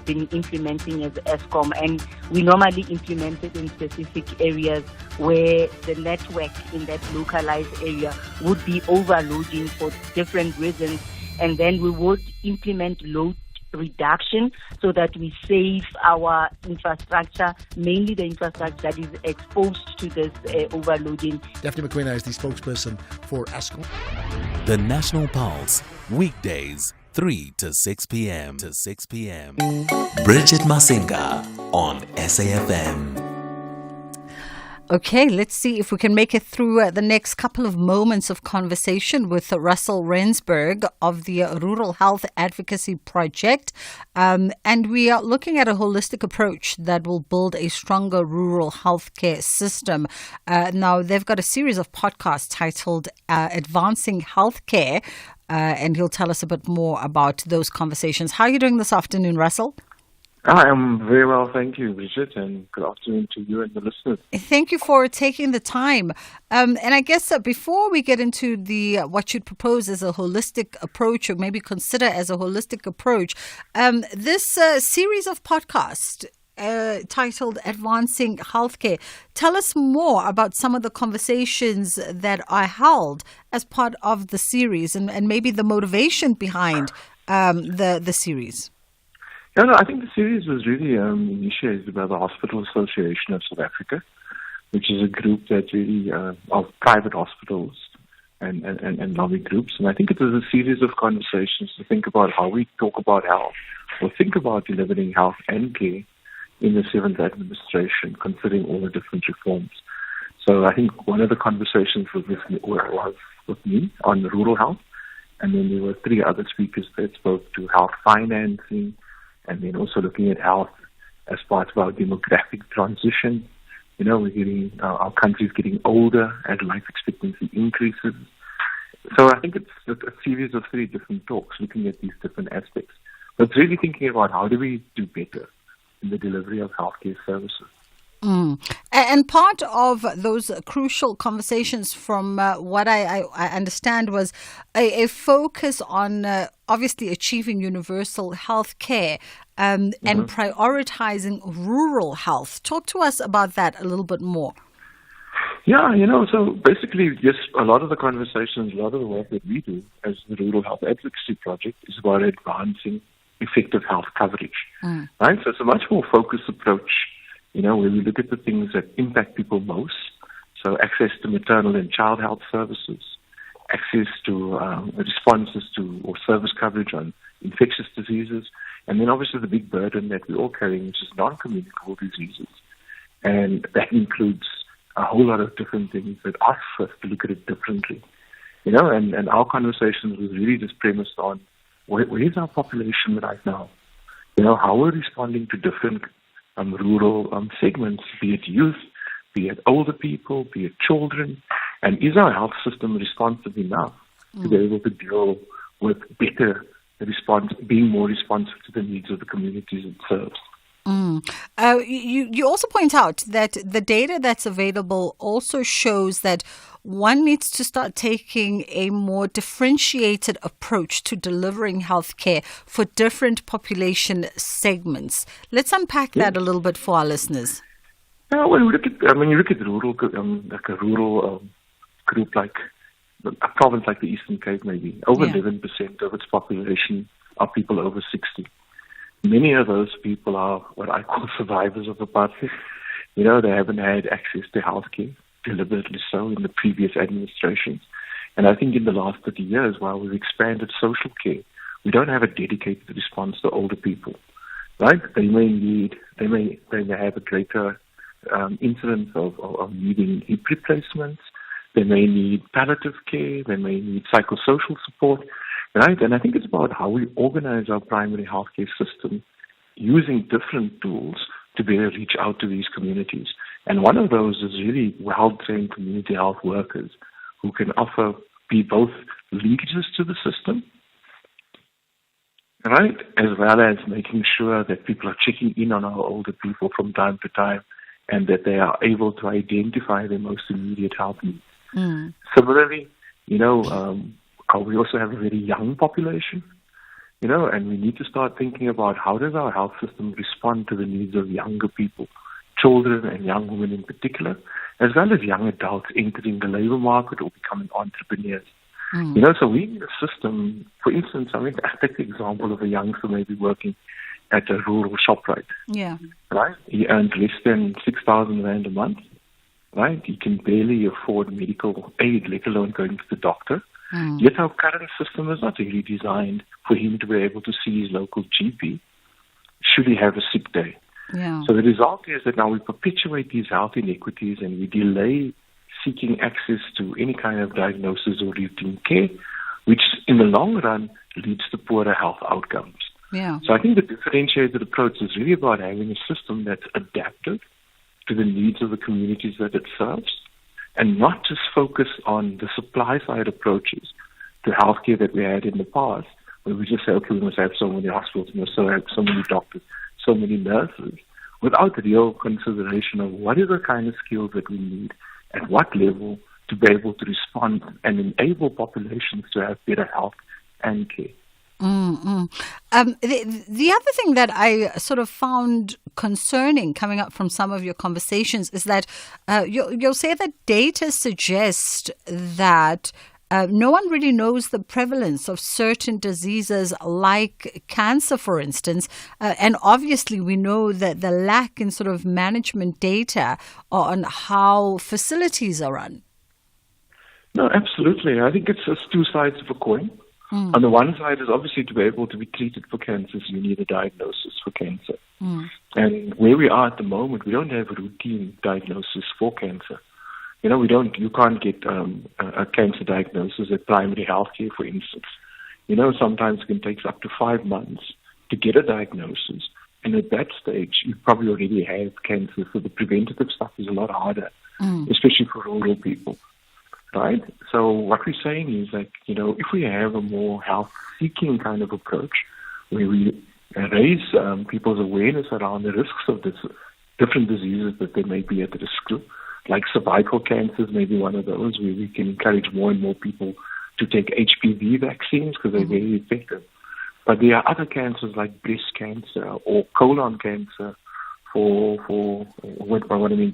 been implementing as ESCOM, and we normally implement it in specific areas where the network in that localized area would be overloading for different reasons, and then we would implement load reduction so that we save our infrastructure, mainly the infrastructure that is exposed to this overloading. Daphne McQueen is the spokesperson for ESCOM. The National Pulse, weekdays 3 to 6 p.m. Bridget Masinga on SAFM. Okay, let's see if we can make it through the next couple of moments of conversation with Russell Rensburg of the Rural Health Advocacy Project. And we are looking at a holistic approach that will build a stronger rural healthcare system. Now, they've got a series of podcasts titled Advancing Healthcare, and he'll tell us a bit more about those conversations. How are you doing this afternoon, Russell? I am very well, thank you, Bridget, and good afternoon to you and the listeners. Thank you for taking the time. And I guess before we get into the what you'd propose as a holistic approach, or maybe consider as a holistic approach, this series of podcasts titled Advancing Healthcare, tell us more about some of the conversations that are held as part of the series, and maybe the motivation behind the series. No, I think the series was really initiated by the Hospital Association of South Africa, which is a group that really of private hospitals and lobby groups. And I think it was a series of conversations to think about how we talk about health, or think about delivering health and care in the 7th administration, considering all the different reforms. So I think one of the conversations was with me on rural health, and then there were 3 other speakers that spoke to health financing, and then also looking at health as part of our demographic transition. You know, we're getting, our country's getting older and life expectancy increases. So I think it's a series of 3 different talks looking at these different aspects. But it's really thinking about how do we do better in the delivery of healthcare services. And part of those crucial conversations, from what I understand, was a focus on obviously achieving universal health care and prioritizing rural health. Talk to us about that a little bit more. Yeah, so basically, yes, a lot of the conversations, a lot of the work that we do as the Rural Health Advocacy Project is about advancing effective health coverage, right? So it's a much more focused approach, where we look at the things that impact people most. So access to maternal and child health services, access to responses to or service coverage on infectious diseases, and then obviously the big burden that we're all carrying, which is non-communicable diseases. And that includes a whole lot of different things that ask us to look at it differently. And our conversations was really just premised on where's our population right now? How we're responding to different rural segments, be it youth, be it older people, be it children, and is our health system responsive enough to be able to deal with better response, being more responsive to the needs of the communities it serves? You also point out that the data that's available also shows that one needs to start taking a more differentiated approach to delivering healthcare for different population segments. Let's unpack that a little bit for our listeners. Yeah, when you look at rural, like a rural group, like a province like the Eastern Cape, maybe over 11% of its population are people over 60. Many of those people are what I call survivors of apartheid. They haven't had access to healthcare, deliberately so, in the previous administrations. And I think in the last 30 years, while we've expanded social care, we don't have a dedicated response to older people, right? They may have a greater incidence of needing hip replacements. They may need palliative care. They may need psychosocial support, right? And I think it's about how we organize our primary healthcare system using different tools to be able to reach out to these communities. And one of those is really well-trained community health workers who can be both linkages to the system, right, as well as making sure that people are checking in on our older people from time to time and that they are able to identify their most immediate health needs. Similarly, we also have a very young population, and we need to start thinking about how does our health system respond to the needs of younger people, children and young women in particular, as well as young adults entering the labor market or becoming entrepreneurs. So we need a system, for instance, I take the example of a youngster maybe working at a rural ShopRite. Yeah. Right? He earns less than 6,000 Rand a month. Right? He can barely afford medical aid, let alone going to the doctor. Yet our current system is not really designed for him to be able to see his local GP should he have a sick day. Yeah. So the result is that now we perpetuate these health inequities and we delay seeking access to any kind of diagnosis or routine care, which in the long run leads to poorer health outcomes. Yeah. So I think the differentiated approach is really about having a system that's adapted to the needs of the communities that it serves, and not just focus on the supply side approaches to healthcare that we had in the past, where we just say, okay, we must have so many hospitals, we must have so many doctors, so many nurses, without real consideration of what is the kind of skills that we need, at what level, to be able to respond and enable populations to have better health and care. The other thing that I sort of found concerning coming up from some of your conversations is that you'll say that data suggests that no one really knows the prevalence of certain diseases like cancer, for instance. And obviously we know that the lack in sort of management data on how facilities are run. No, absolutely. I think it's two sides of a coin. On the one side is obviously to be able to be treated for cancers, you need a diagnosis for cancer. And where we are at the moment, we don't have a routine diagnosis for cancer. You can't get a cancer diagnosis at primary healthcare, for instance. Sometimes it can take up to 5 months to get a diagnosis. And at that stage, you probably already have cancer. So the preventative stuff is a lot harder, especially for rural people. Right? So what we're saying is that, if we have a more health-seeking kind of approach, where we raise people's awareness around the risks of this, different diseases that they may be at risk to, like cervical cancers may be one of those, where we can encourage more and more people to take HPV vaccines because they're very effective. But there are other cancers like breast cancer or colon cancer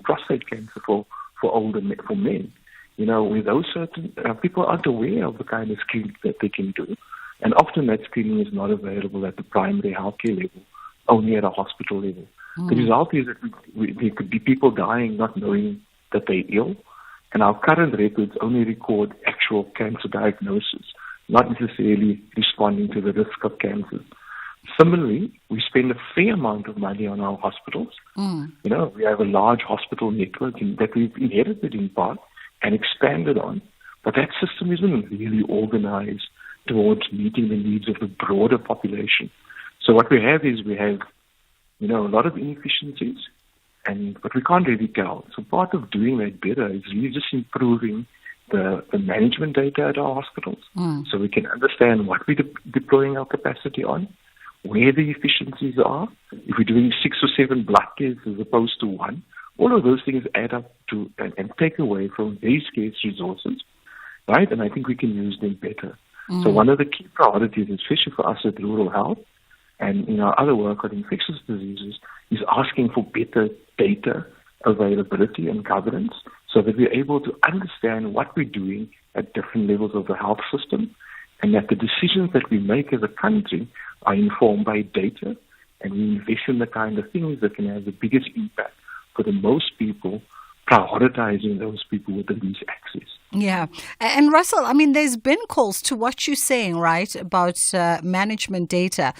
prostate cancer for men. With those certain people aren't aware of the kind of screening that they can do. And often that screening is not available at the primary healthcare level, only at a hospital level. The result is that there could be people dying not knowing that they're ill, and our current records only record actual cancer diagnosis, not necessarily responding to the risk of cancer. Similarly, we spend a fair amount of money on our hospitals. We have a large hospital network that we've inherited in part and expanded on, but that system isn't really organized towards meeting the needs of the broader population. So what we have is a lot of inefficiencies, but we can't really tell. So part of doing that better is really just improving the management data at our hospitals, so we can understand what we're deploying our capacity on, where the efficiencies are. If we're doing 6 or 7 blood tests as opposed to 1, all of those things add up to and take away from very scarce resources, right? And I think we can use them better. So one of the key priorities, especially for us at Rural Health and in our other work on infectious diseases, is asking for better data availability and governance so that we're able to understand what we're doing at different levels of the health system, and that the decisions that we make as a country are informed by data, and we invest in the kind of things that can have the biggest impact for the most people, prioritizing those people with the least access. Yeah. And Russell, I mean, there's been calls to what you're saying, right, about management data,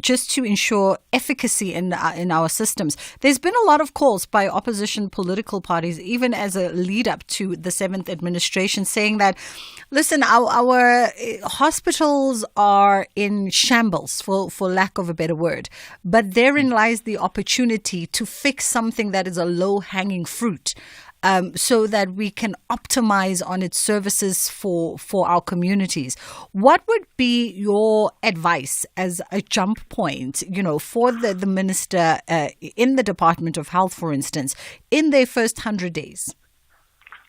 just to ensure efficacy in our systems. There's been a lot of calls by opposition political parties, even as a lead up to the 7th administration, saying that, listen, our hospitals are in shambles, for lack of a better word. But therein lies the opportunity to fix something that is a low-hanging fruit. So that we can optimize on its services for our communities. What would be your advice as a jump point, for the minister in the Department of Health, for instance, in their first 100 days?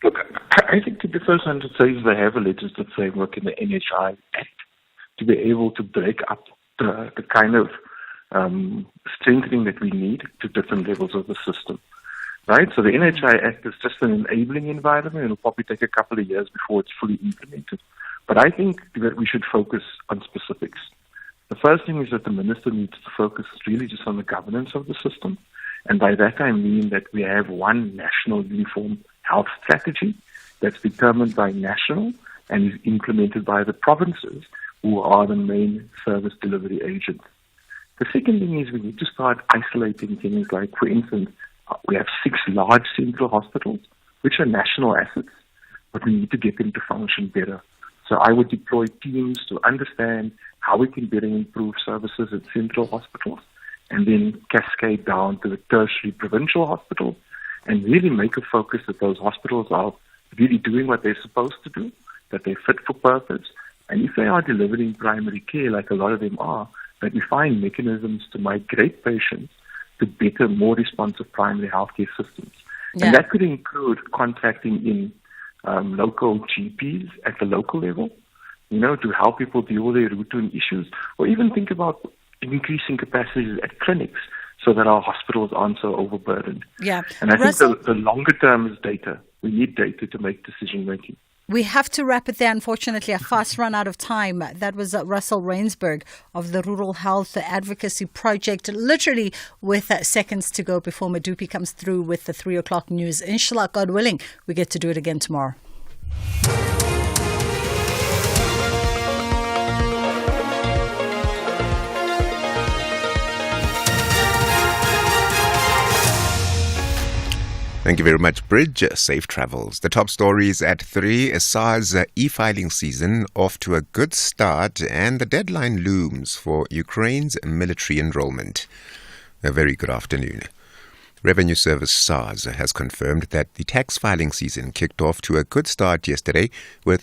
Look, I think in the first 100 days they have a legislative framework in the NHI Act to be able to break up the kind of strengthening that we need to different levels of the system. Right, so the NHI Act is just an enabling environment. It'll probably take a couple of years before it's fully implemented. But I think that we should focus on specifics. The first thing is that the minister needs to focus really just on the governance of the system. And by that I mean that we have one national uniform health strategy that's determined by national and is implemented by the provinces, who are the main service delivery agents. The second thing is we need to start isolating things like, for instance, we have 6 large central hospitals, which are national assets, but we need to get them to function better. So I would deploy teams to understand how we can better improve services at central hospitals, and then cascade down to the tertiary provincial hospitals, and really make a focus that those hospitals are really doing what they're supposed to do, that they're fit for purpose, and if they are delivering primary care, like a lot of them are, that we find mechanisms to migrate patients to better, more responsive primary healthcare systems. Yeah. And that could include contracting in local GPs at the local level, to help people deal with their routine issues, or even think about increasing capacities at clinics so that our hospitals aren't so overburdened. Yeah. And I think the longer term is data. We need data to make decision making. We have to wrap it there, unfortunately. A fast run out of time. That was Russell Rainsberg of the Rural Health Advocacy Project, literally with seconds to go before Madupi comes through with the 3 o'clock news. Inshallah, God willing, we get to do it again tomorrow. Thank you very much, Bridge. Safe travels. The top stories at 3. SARS e-filing season off to a good start, and the deadline looms for Ukraine's military enrollment. A very good afternoon. Revenue Service SARS has confirmed that the tax filing season kicked off to a good start yesterday, with